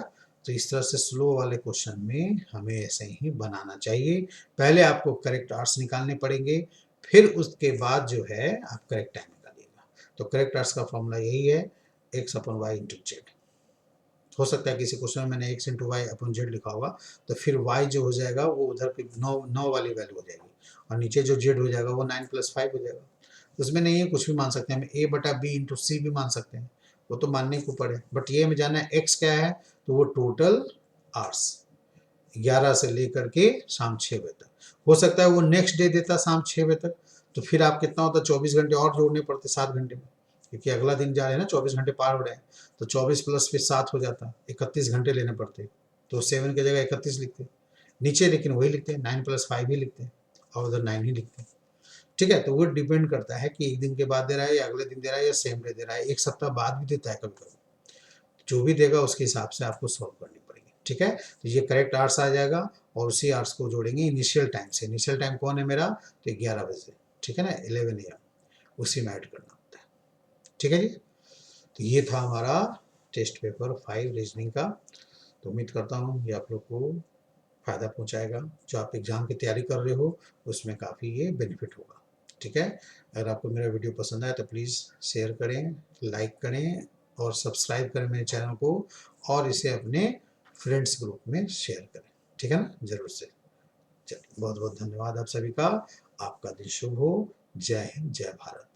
Speaker 1: तो इस तरह से स्लो वाले क्वेश्चन में हमें ऐसे ही बनाना चाहिए। पहले आपको करेक्ट आवर्स निकालने पड़ेंगे, फिर उसके बाद जो है आप करेक्ट टाइम निकालिएगा। तो करेक्ट आवर्स का फॉर्मूला यही है, x/y × z। हो सकता है किसी क्वेश्चन में मैंने x × y/z लिखा होगा, तो फिर y जो हो जाएगा वो उधर पे 9 वाली वैल्यू हो जाएगी, और नीचे जो z हो जाएगा वो 9 + 5 हो जाएगा। उसमें नहीं है, कुछ भी मान सकते हैं, हम a/b × c भी मान सकते हैं, वो तो मानने के ऊपर है। बट ये हमें जानना है x क्या है, तो वो टोटल आवर्स 11 से लेकर के शाम 6 बजे तक। हो सकता है वो नेक्स्ट डे देता शाम 6 बजे तक, तो फिर आप कितना होता, 24 घंटे और जोड़ने पड़ते 7 घंटे में, क्योंकि अगला दिन जा रहे हैं ना, 24 घंटे पार हो रहे हैं, तो 24 + फिर 7 हो जाता, 31 घंटे लेने पड़ते। तो 7 की जगह 31 लिखते नीचे, लेकिन वही लिखते हैं 9 + 5 ही लिखते हैं, और उधर 9 ही लिखते हैं। ठीक है, तो वो डिपेंड करता है कि एक दिन के बाद दे रहा है या अगले दिन दे रहा है या सेम डे दे रहा है, एक सप्ताह बाद भी देता है कभी कभी। जो भी देगा उसके हिसाब से आपको सॉल्व करनी पड़ेगी। ठीक है, तो ये करेक्ट आवर्स आ जाएगा, और उसी आवर्स को जोड़ेंगे इनिशियल टाइम से। इनिशियल टाइम कौन है मेरा, तो 11 बजे। ठीक है ना, 11 AM, उसी में ऐड करना होता है। ठीक है जी, तो ये था हमारा टेस्ट पेपर 5 रीजनिंग का। तो उम्मीद करता हूँ ये आप लोग को फ़ायदा पहुँचाएगा, जो आप एग्ज़ाम की तैयारी कर रहे हो उसमें काफ़ी ये बेनिफिट होगा। ठीक है, अगर आपको मेरा वीडियो पसंद आए तो प्लीज़ शेयर करें, लाइक करें और सब्सक्राइब करें मेरे चैनल को, और इसे अपने फ्रेंड्स ग्रुप में शेयर करें। ठीक है ना, ज़रूर से। चलिए, बहुत बहुत धन्यवाद आप सभी का। आपका दिन शुभ हो। जय हिंद, जय भारत।